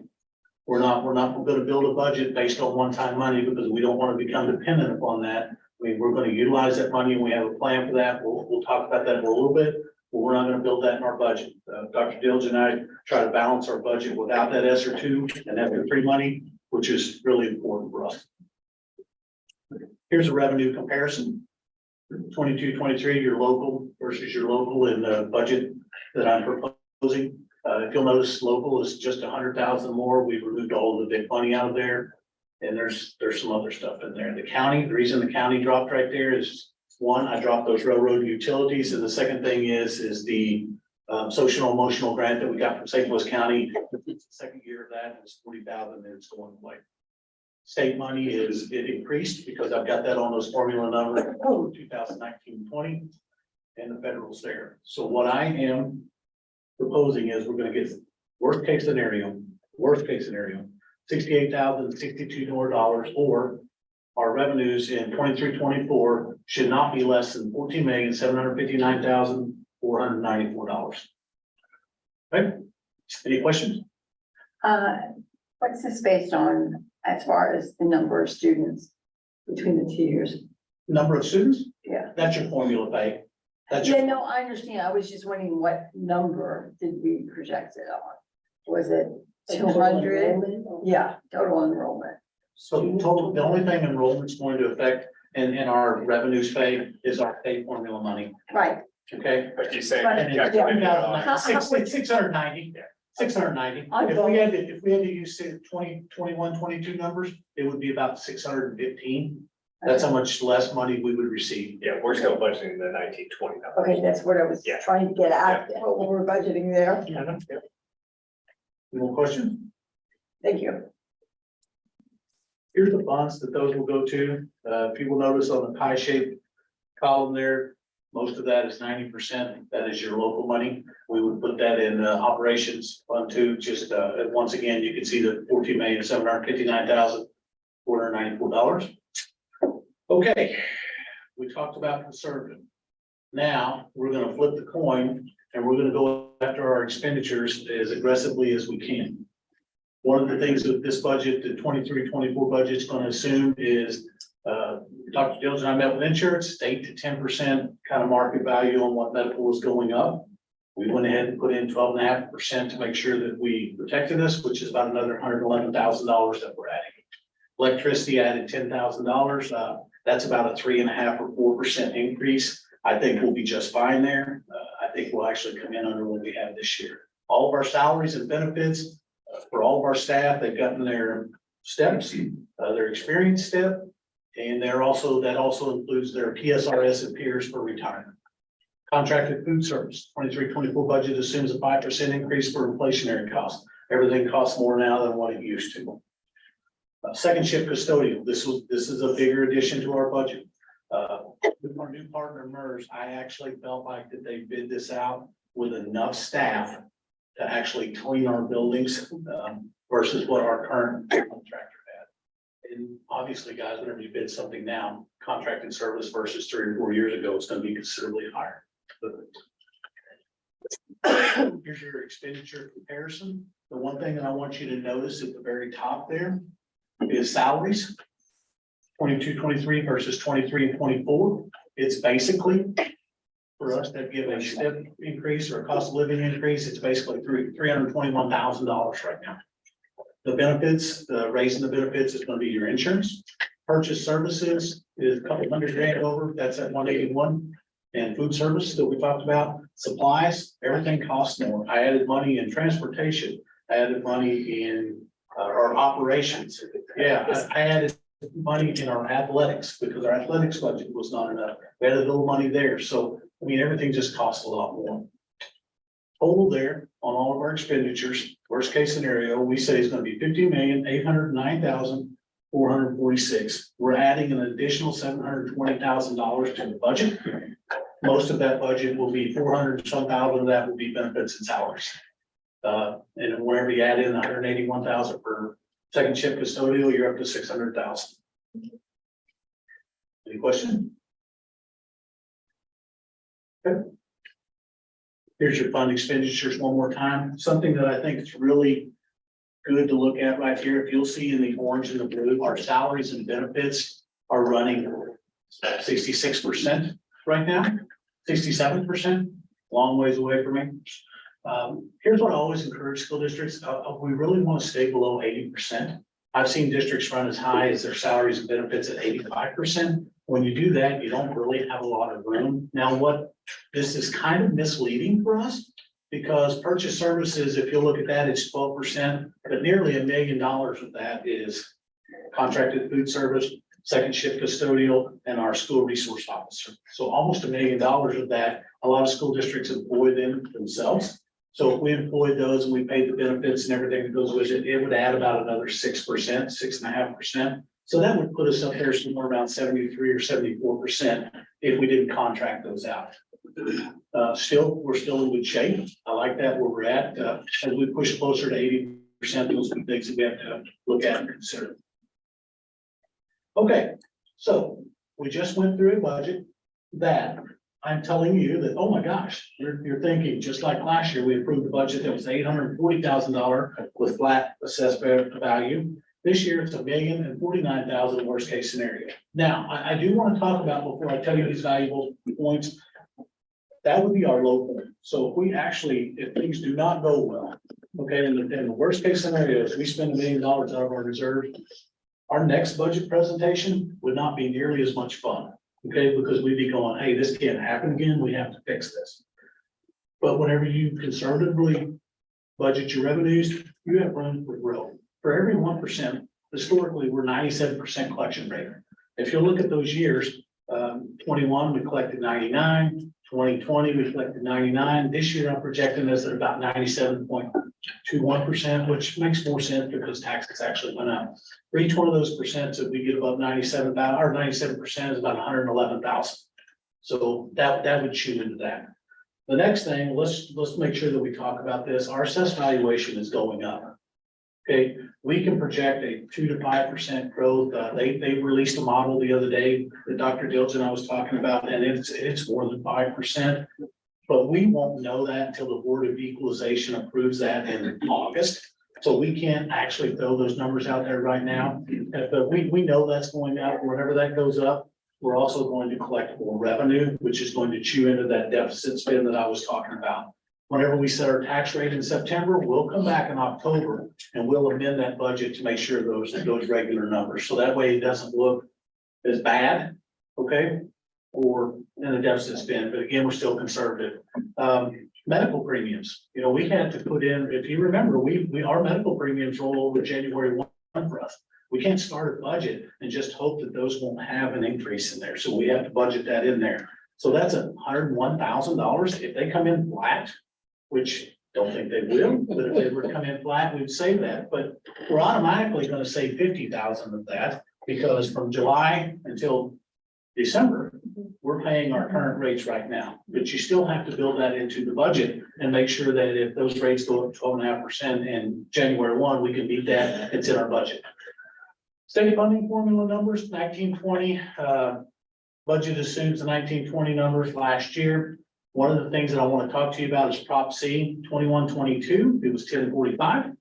We're not going to build a budget based on one-time money because we don't want to become dependent upon that. I mean, we're going to utilize that money and we have a plan for that. We'll talk about that in a little bit, but we're not going to build that in our budget. Dr. Dilge and I try to balance our budget without that ESSER 2 and ESSER 3 money, which is really important for us. Here's a revenue comparison. 22-23, your local versus your local in the budget that I'm proposing. If you'll notice, local is just 100,000 more. We've removed all of the big money out of there. And there's some other stuff in there. The county, the reason the county dropped right there is one, I dropped those railroad utilities. And the second thing is the social emotional grant that we got from St. Louis County. The second year of that was 40,000 and it's going away. State money it increased because I've got that on those formula numbers 2019-20 and the federal's there. So what I am proposing is we're going to get worst case scenario, $68,062 more, or our revenues in 23-24 should not be less than $14,759,494. Okay, any questions? What's this based on as far as the number of students between the 2 years? Number of students? Yeah. That's your formula pay. That's Yeah, your, no, I understand. I was just wondering what number did we project it on? Was it 200? Yeah, total enrollment. so total, the only thing enrollment's going to affect in our revenues pay is our pay formula money, Right. okay? But you say. But- And it's Yeah. 690. If we had to use say 21, 22 numbers, it would be about 615. That's how much less money we would receive. Yeah, we're still budgeting the 19-20 numbers. Okay, that's what I was Yeah. trying to get at, what we're budgeting there. Any more questions? Thank you. Here's the funds that those will go to. If you will notice on the pie-shaped column there, most of that is 90%. That is your local money. We would put that in operations fund two. Just once again, you can see the $14,759,494. Okay, we talked about conservative. Now, we're gonna flip the coin and we're gonna go after our expenditures as aggressively as we can. One of the things that this budget, the 23-24 budget is gonna assume is, Dr. Dilge and I met with insurance, it's 8 to 10% kind of market value on what medical is going up. We went ahead and put in 12.5% to make sure that we protected us, which is about another $111,000 that we're adding. Electricity added $10,000. That's about a 3.5 or 4% increase. I think we'll be just fine there. I think we'll actually come in under what we have this year. All of our salaries and benefits for all of our staff, they've gotten their steps, their experience step. And that also includes their PSRS and peers for retirement. Contracted food service, 23-24 budget assumes a 5% increase for inflationary costs. Everything costs more now than what it used to. Second shift custodial, this is a bigger addition to our budget. With our new partner MERS, I actually felt like that they bid this out with enough staff to actually clean our buildings versus what our current contractor had. And obviously, guys, whenever you bid something now, contracted service versus 3 or 4 years ago, it's going to be considerably higher. Here's your expenditure comparison. The one thing that I want you to notice at the very top there is salaries. 22-23 versus 23-24. It's basically for us to give a step increase or a cost of living increase. It's basically $321,000 right now. The benefits, raising the benefits is going to be your insurance. Purchase services is a couple $100,000 over. That's at 181. And food service that we talked about, supplies, everything costs more. I added money in transportation. I added money in our operations. Yeah, I added money in our athletics because our athletics budget was not enough. We added a little money there. So, I mean, everything just costs a lot more. Total there on all of our expenditures, worst case scenario, we say is going to be $50,809,446. We're adding an additional $720,000 to the budget. Most of that budget will be 400 some thousand of that will be benefits and salaries. And wherever you add in 181,000 for second shift custodial, you're up to 600,000. Any question? Okay. Here's your fund expenditures one more time. Something that I think is really good to look at right here. If you'll see in the orange and the blue, our salaries and benefits are running 66% right now, 67%, long ways away from me. Here's what I always encourage school districts. We really want to stay below 80%. I've seen districts run as high as their salaries and benefits at 85%. When you do that, you don't really have a lot of room. Now, what this is kind of misleading for us because purchase services, if you look at that, it's 12%, but nearly $1 million of that is contracted food service, second shift custodial, and our school resource officer. So almost $1 million of that, a lot of school districts employ them themselves. So if we employed those and we paid the benefits and everything that goes with it, it would add about another 6%, 6.5%. So that would put us up there somewhere around 73 or 74% if we didn't contract those out. We're still in good shape. I like that where we're at. As we push closer to 80%, those are things that we have to look at and consider. Okay, so we just went through a budget that I'm telling you that, oh my gosh, you're thinking, just like last year, we approved a budget that was $840,000 with flat assessed value. This year, it's $1,049,000 worst case scenario. Now, I do want to talk about, before I tell you these valuable points, that would be our low point. So if we actually, if things do not go well, okay, in the worst case scenario, if we spend $1 million out of our reserve, our next budget presentation would not be nearly as much fun, okay? Because we'd be going, hey, this can't happen again. We have to fix this. But whenever you conservatively budget your revenues, you have room for growth. For every 1%, historically, we're 97% collection rate. If you look at those years, 21, we collected 99, 2020, we collected 99. This year, I'm projecting this at about 97.21%, which makes more sense because taxes actually went up. For each one of those percents that we get above 97,000 or 97% is about 111,000. So that would shoot into that. The next thing, let's make sure that we talk about this. Our assessed valuation is going up. Okay, we can project a 2 to 5% growth. They released a model the other day that Dr. Dilge and I was talking about, and it's more than 5%. But we won't know that until the Board of Equalization approves that in August. So we can't actually throw those numbers out there right now. But we know that's going up. Whenever that goes up, we're also going to collect more revenue, which is going to chew into that deficit spend that I was talking about. whenever we set our tax rate in September, we'll come back in October and we'll amend that budget to make sure those regular numbers. So that way it doesn't look as bad, okay? Or in a deficit spend, but again, we're still conservative. Medical premiums, you know, we had to put in, if you remember, our medical premiums roll over January 1 for us. We can't start a budget and just hope that those won't have an increase in there. So we have to budget that in there. So that's $101,000. If they come in flat, which don't think they will, but if they were to come in flat, we'd save that. But we're automatically going to save 50,000 of that because from July until December, we're paying our current rates right now, but you still have to build that into the budget and make sure that if those rates go up 12.5% in January 1, we can beat that. It's in our budget. State funding formula numbers, 1920, budget assumes the 1920 numbers last year. One of the things that I want to talk to you about is Prop C 2122. It was 1045.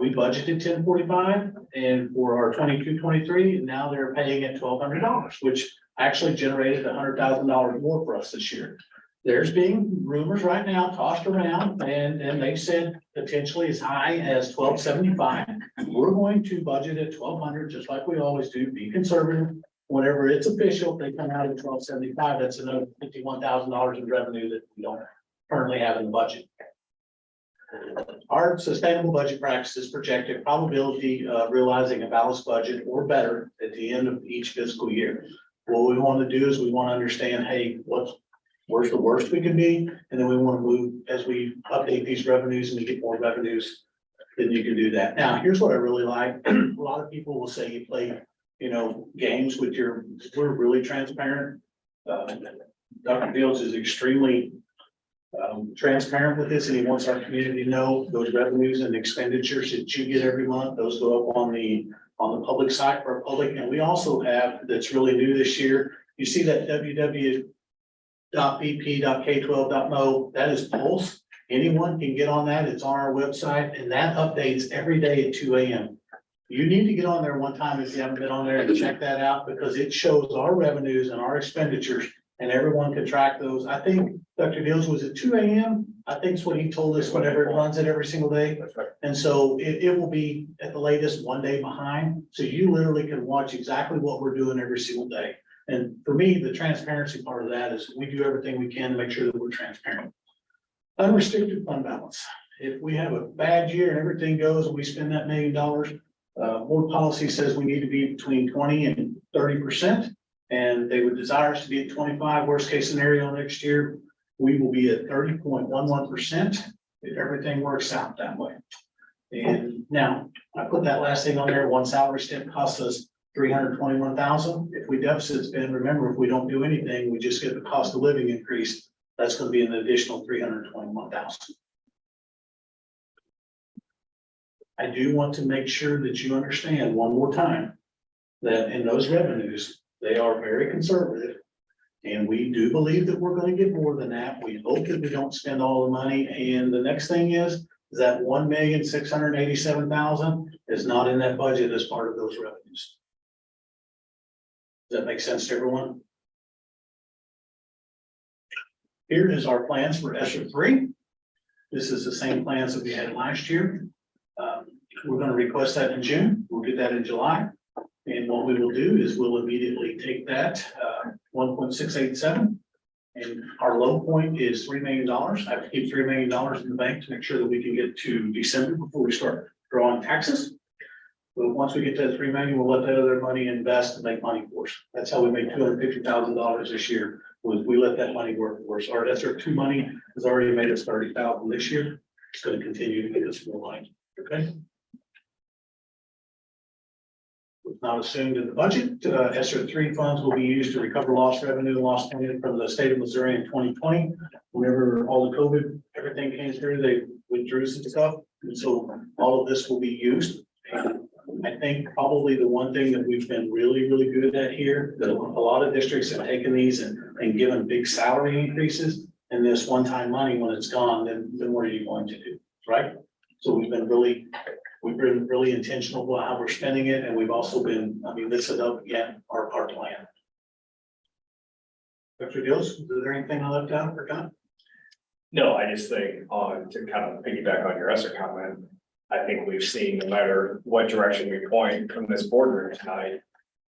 We budgeted 1045 and for our 22-23, and now they're paying it $1,200, which actually generated $100,000 more for us this year. There's being rumors right now tossed around and they said potentially as high as 1275. We're going to budget at 1200, just like we always do, be conservative. Whenever it's official, if they come out at 1275, that's another $51,000 in revenue that we don't currently have in the budget. Our sustainable budget practices projected probability of realizing a balanced budget or better at the end of each fiscal year. What we want to do is we want to understand, hey, where's the worst we can be? And then we want to move as we update these revenues and we get more revenues, then you can do that. Now, here's what I really like. A lot of people will say you play, you know, games with we're really transparent. Dr. Fields is extremely transparent with this, and he wants our community to know those revenues and expenditures that you get every month. Those go up on the public site for our public. And we also have, that's really new this year, you see that www.bp.k12.mo, that is Pulse. Anyone can get on that. It's on our website, and that updates every day at 2 a.m. You need to get on there one time if you haven't been on there and check that out, because it shows our revenues and our expenditures, and everyone can track those. I think Dr. Fields was at 2 a.m. I think it's what he told us whenever it runs it every single day. That's right. And so it will be at the latest 1 day behind. So you literally can watch exactly what we're doing every single day. And for me, the transparency part of that is we do everything we can to make sure that we're transparent. Unrestricted fund balance. If we have a bad year and everything goes and we spend that $1 million, board policy says we need to be between 20 and 30%. And they would desire us to be at 25, worst case scenario next year. We will be at 30.11% if everything works out that way. And now I put that last thing on there. One salary step costs us $321,000. If we deficit spend, remember, if we don't do anything, we just get the cost of living increase. That's going to be an additional $321,000. I do want to make sure that you understand one more time that in those revenues, they are very conservative. And we do believe that we're going to get more than that. We hope that we don't spend all the money. And the next thing is that $1,687,000 is not in that budget as part of those revenues. Does that make sense to everyone? Here is our plans for ESSER 3. This is the same plans that we had last year. We're going to request that in June. We'll get that in July. And what we will do is we'll immediately take that 1.687. And our low point is $3 million. I have to keep $3 million in the bank to make sure that we can get to December before we start drawing taxes. But once we get to that $3 million, we'll let that other money invest and make money for us. That's how we made $250,000 this year. Was we let that money work for us. Our ESSER 2 money has already made us $30,000 this year. It's going to continue to get us more money. Okay. Was not assumed in the budget. ESSER 3 funds will be used to recover lost revenue and lost payment from the state of Missouri in 2020. Whenever all the COVID, everything came through, they withdrew some stuff. And so all of this will be used. And I think probably the one thing that we've been really, really good at here, that a lot of districts have taken these and given big salary increases, and this one-time money, when it's gone, then what are you going to do, right? So we've been really intentional about how we're spending it, and we've also been, this is up again, our plan. Dr. Dills, is there anything I left out or forgot? No, I just think to kind of piggyback on your ESER comment, I think we've seen no matter what direction we point from this board room tonight.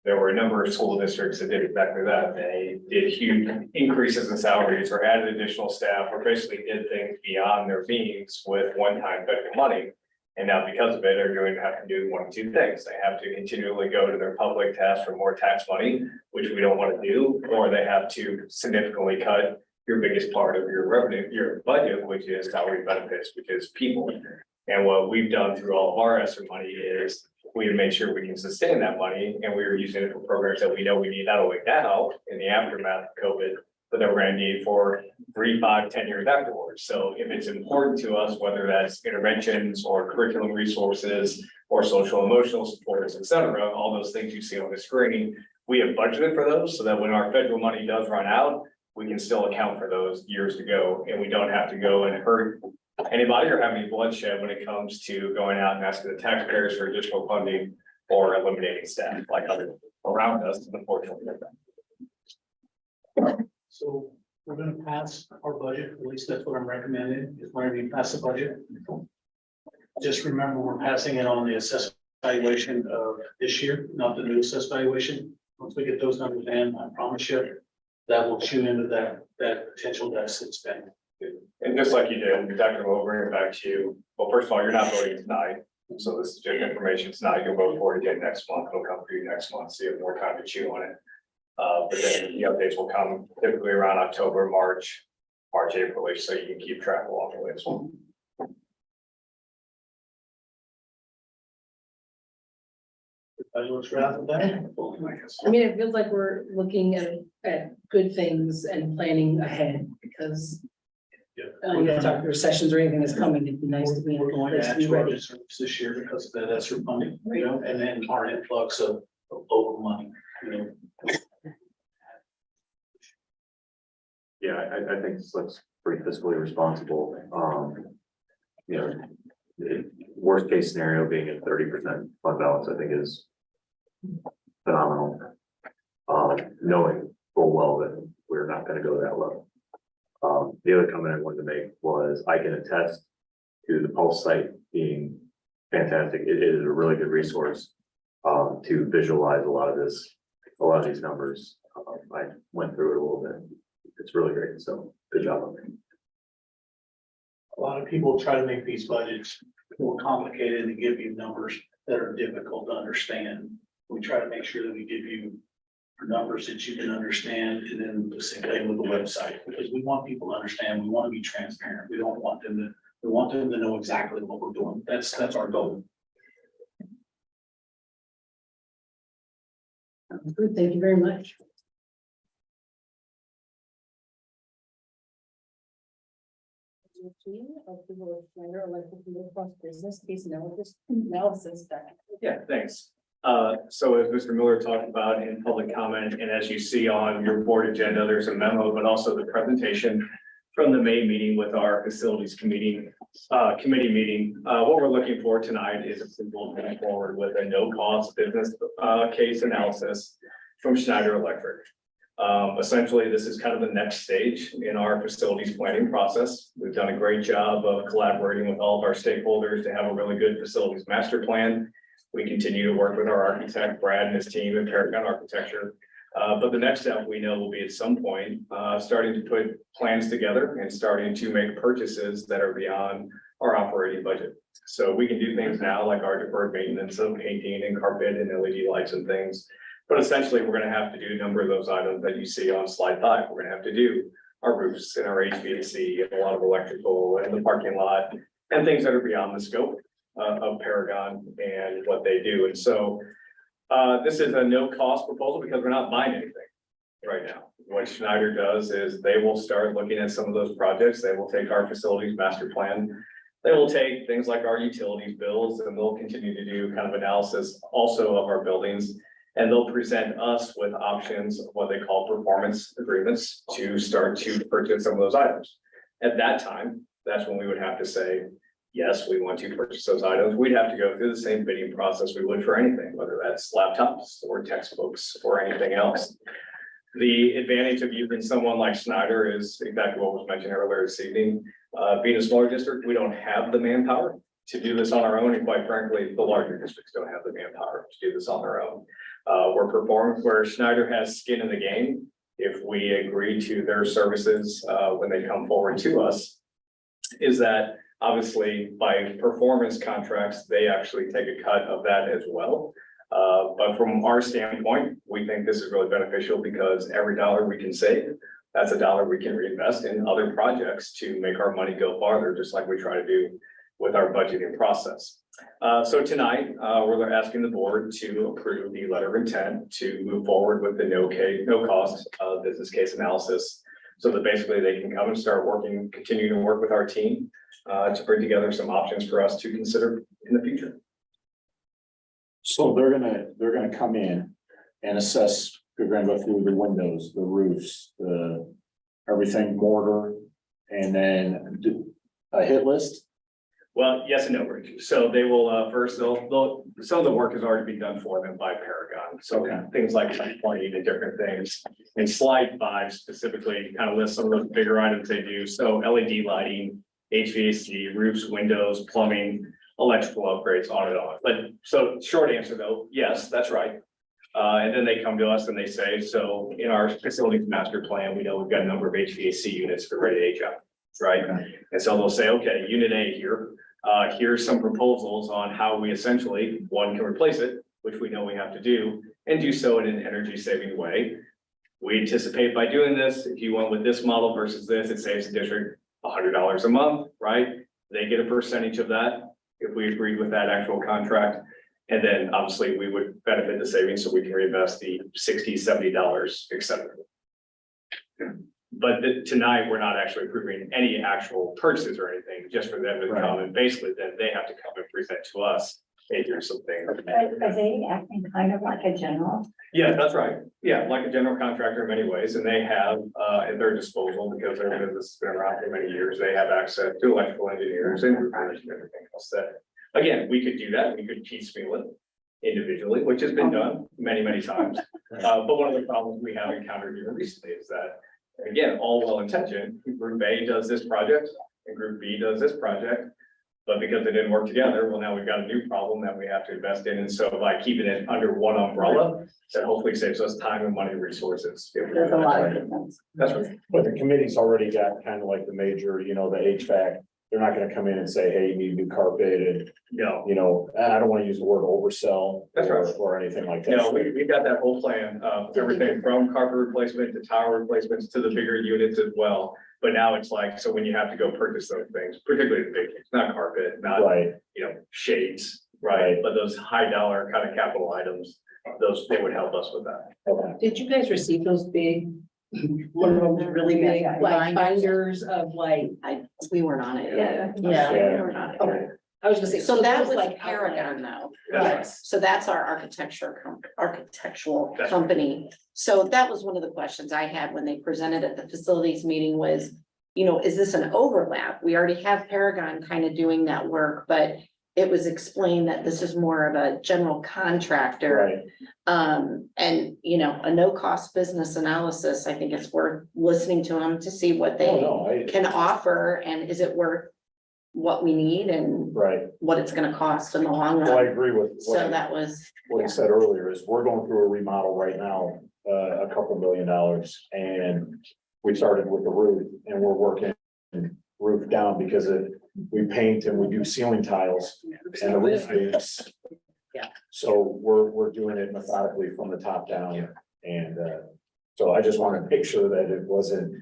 There were a number of school districts that did exactly that. They did huge increases in salaries or added additional staff or basically did things beyond their means with one-time federal money. And now because of it, are going to have to do one of two things. They have to continually go to their public to ask for more tax money, which we don't want to do, or they have to significantly cut your biggest part of your revenue, your budget, which is salary benefits, which is people. And what we've done through all of our ESSER money is we made sure we can sustain that money, and we were using it for programs that we know we need not only now in the aftermath of COVID, but that we're gonna need for 3, 5, 10 years afterwards. So if it's important to us, whether that's interventions or curriculum resources or social emotional supports, et cetera, all those things you see on the screen, we have budgeted for those so that when our federal money does run out, we can still account for those years to go, and we don't have to go and hurt anybody or have any bloodshed when it comes to going out and asking the taxpayers for additional funding or eliminating staff like others around us, unfortunately. So we're gonna pass our budget, at least that's what I'm recommending, is whenever you pass the budget. Just remember, we're passing it on the assessment valuation of this year, not the new assessed valuation. Once we get those numbers in, I promise you, that will chew into that potential deficit spend. And just like you did, Dr. Will bring it back to you. Well, first of all, you're not voting tonight. So this is just information tonight. You'll vote for it again next month. It'll come for you next month, so you have more time to chew on it. But then the updates will come typically around October, March, April-ish, so you can keep track along the way as well. I mean, it feels like we're looking at good things and planning ahead because. If recessions or anything is coming, it'd be nice to be. We're going to nice add be to our ready. reserves this year because of that ESSER funding, you know, and then our influx of local money, you know. Yeah, I think this looks pretty fiscally responsible. You know, worst case scenario being at 30% fund balance, I think is phenomenal. Knowing full well that we're not gonna go that low. The other comment I wanted to make was I can attest to the Pulse site being fantastic. It is a really good resource to visualize a lot of these numbers. I went through it a little bit. It's really great. So good job on it. A lot of people try to make these budgets more complicated and give you numbers that are difficult to understand. We try to make sure that we give you numbers that you can understand, and then the same thing with the website, because we want people to understand, we want to be transparent, we don't want them to, we want them to know exactly what we're doing. That's our goal. Good, thank you very much. Business case analysis. Yeah, thanks. So as Mr. Miller talked about in public comment, and as you see on your board agenda, there's a memo, but also the presentation from the May meeting with our facilities committee meeting. What we're looking for tonight is approval moving forward with a no-cost business case analysis from Schneider Electric. Essentially, this is kind of the next stage in our facilities planning process. We've done a great job of collaborating with all of our stakeholders to have a really good facilities master plan. We continue to work with our architect, Brad, and his team at Paragon Architecture. But the next step we know will be at some point, starting to put plans together and starting to make purchases that are beyond our operating budget. So we can do things now like our deferred maintenance of painting and carpet and LED lights and things. But essentially, we're gonna have to do a number of those items that you see on slide 5. We're gonna have to do our roofs and our HVAC and a lot of electrical and the parking lot and things that are beyond the scope of Paragon and what they do. And so this is a no-cost proposal because we're not buying anything right now. What Schneider does is they will start looking at some of those projects. They will take our facilities master plan. They will take things like our utilities bills, and they'll continue to do kind of analysis also of our buildings. And they'll present us with options of what they call performance agreements to start to purchase some of those items. At that time, that's when we would have to say, yes, we want to purchase those items. We'd have to go through the same bidding process we would for anything, whether that's laptops or textbooks or anything else. The advantage of using someone like Snyder is exactly what was mentioned earlier this evening. Being a smaller district, we don't have the manpower to do this on our own, and quite frankly, the larger districts don't have the manpower to do this on their own. Where Snyder has skin in the game, if we agree to their services, when they come forward to us, is that obviously by performance contracts, they actually take a cut of that as well. But from our standpoint, we think this is really beneficial because every dollar we can save, that's a dollar we can reinvest in other projects to make our money go farther, just like we try to do with our budgeting process. So tonight, we're asking the board to approve the letter of intent to move forward with the no cost business case analysis. So that basically they can come and start working, continue to work with our team to bring together some options for us to consider in the future. So they're gonna come in and assess, they're gonna go through the windows, the roofs, everything mortar, and then do a hit list. Well, yes and no, Rick. So they will, first, they'll, some of the work has already been done for them by Paragon. So things like pointing and different things. And slide 5 specifically kind of lists some of those bigger items they do. So LED lighting, HVAC, roofs, windows, plumbing, electrical upgrades, on and on. But so short answer though, yes, that's right. And then they come to us and they say, so in our facilities master plan, we know we've got a number of HVAC units for ready age out, right? And so they'll say, okay, unit A here, here's some proposals on how we essentially, one, can replace it, which we know we have to do, and do so in an energy saving way. We anticipate by doing this, if you went with this model versus this, it saves the district $100 a month, right? They get a percentage of that if we agreed with that actual contract. And then obviously we would benefit the savings so we can reinvest the $60, $70, et cetera. But tonight, we're not actually approving any actual purchases or anything, just for them to come and basically then they have to come and present to us, hey, here's something. Are they acting kind of like a general? Yeah, that's right. Yeah, like a general contractor in many ways, and they have at their disposal, because their business has been around for many years, they have access to electrical engineers and roof managers and everything else that, again, we could do that. We could piecemeal it individually, which has been done many, many times. But one of the problems we have encountered here recently is that, again, all well intentioned, group A does this project and group B does this project. But because they didn't work together, well, now we've got a new problem that we have to invest in. And so by keeping it under one umbrella, that hopefully saves us time and money and resources. There's a lot of difference. That's right. But the committee's already got kind of like the major, the HVAC. They're not gonna come in and say, hey, you need new carpet and, No, and I don't wanna use the word oversell. That's right. Or anything like that. no, we've got that whole plan, everything from carpet replacement to tower replacements to the bigger units as well. But now it's like, so when you have to go purchase those things, particularly the big things, not carpet, not, Right, shades, right? But those high dollar kind of capital items, they would help us with that. okay. Did you guys receive those big, one of those really big, like binders of like, We weren't on it yet. Yeah. Yeah. okay, I was gonna say. So that was like Paragon though. Yes. So that's our architectural That's right. company. So that was one of the questions I had when they presented at the facilities meeting was, is this an overlap? We already have Paragon kind of doing that work, but it was explained that this is more of a general contractor. Right. And, a no-cost business analysis, I think it's worth listening to them to see what they can offer and is it worth what we need and Right. what it's gonna cost in the long Well, I run. agree with So that was, what I said earlier is we're going through a remodel right now, a couple $1 million. And we started with the roof and we're working roof down because we paint and we do ceiling tiles and the roof leaks. Yeah. So we're doing it methodically from the top down. And so I just want to make sure that it wasn't,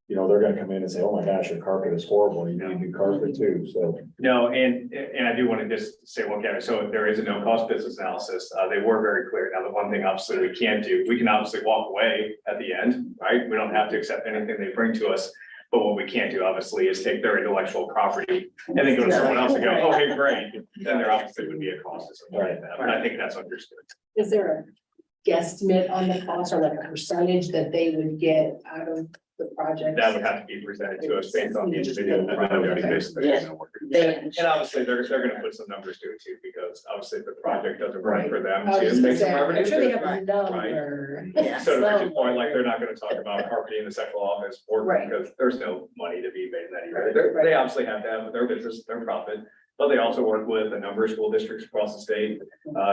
they're gonna come in and say, oh my gosh, your carpet is horrible. You need new carpet too. So. No, and I do want to just say one caveat. So if there is a no cost business analysis, they were very clear. Now, the one thing obviously we can't do, we can obviously walk away at the end, right? We don't have to accept anything they bring to us. But what we can't do obviously is take their intellectual property and then go to someone else and go, oh, hey, great. Then there obviously would be a cost or something like that. But I think that's understood. Is there a guesstimate on the cost or like a percentage that they would get out of the project. That would have to be presented to us based on the individual. And that would be basically- Yeah. And obviously, they're gonna put some numbers to it too, because obviously the project doesn't work for them I was to just gonna make some say, I'm revenue. sure they have a Right. number. So to Rich's point, like, they're not gonna talk about carpeting the central office or Right. because there's no money to be made in that either. They obviously have to have their business, their profit. But they also work with a number of school districts across the state,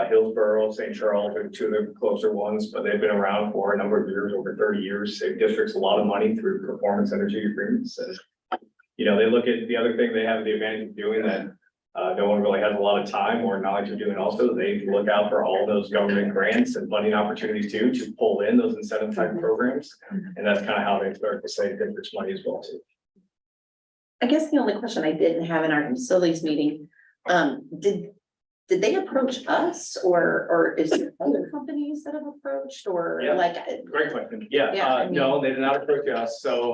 Hillsborough, St. Charles are two of the closer ones, but they've been around for a number of years, over 30 years, save districts a lot of money through performance energy agreements. And, you know, they look at the other thing they have the advantage of doing that no one really has a lot of time or knowledge of doing also. They look out for all those government grants and funding opportunities too, to pull in those incentive type programs. And that's kind of how they start to save districts money as well too. I guess the only question I didn't have in our facilities meeting, did they approach us or is there other companies that have approached or Yeah. like? Great question. Yeah, Yeah, I mean- no, they did not approach us. So,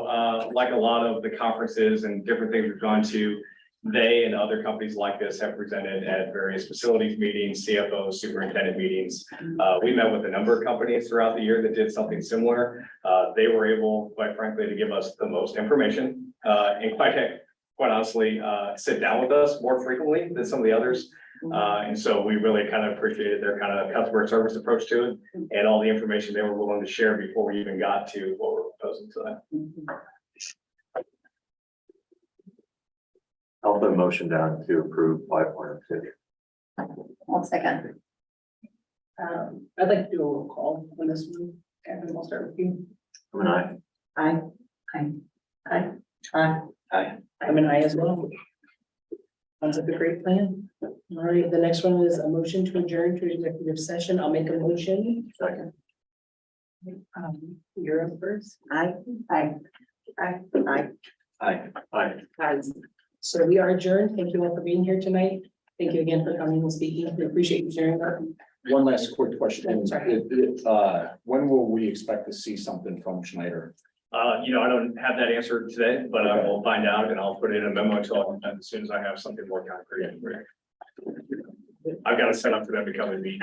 like a lot of the conferences and different things we've gone to, they and other companies like this have presented at various facilities meetings, CFO, superintendent meetings. We met with a number of companies throughout the year that did something similar. They were able, quite frankly, to give us the most information, and quite honestly, sit down with us more frequently than some of the others. And so we really kind of appreciated their kind of customer service approach to it and all the information they were willing to share before we even got to what we're proposing tonight. I'll put a motion down to approve 5.50. 1 second. I'd like to do a roll call on this one, and then we'll start with you. I'm an aye. I'm an aye as well. Sounds like a great plan. All right, the next one is a motion to adjourn to executive session. I'll make a motion. Second. You're up first. Aye. Aye. So we are adjourned. Thank you all for being here tonight. Thank you again for coming and speaking. We appreciate you sharing our. One last quick question. Sorry. When will we expect to see something from Schneider? You know, I don't have that answer today, but I will find out and I'll put it in a memo to all as soon as I have something more concrete. I've got to set up for them to come and meet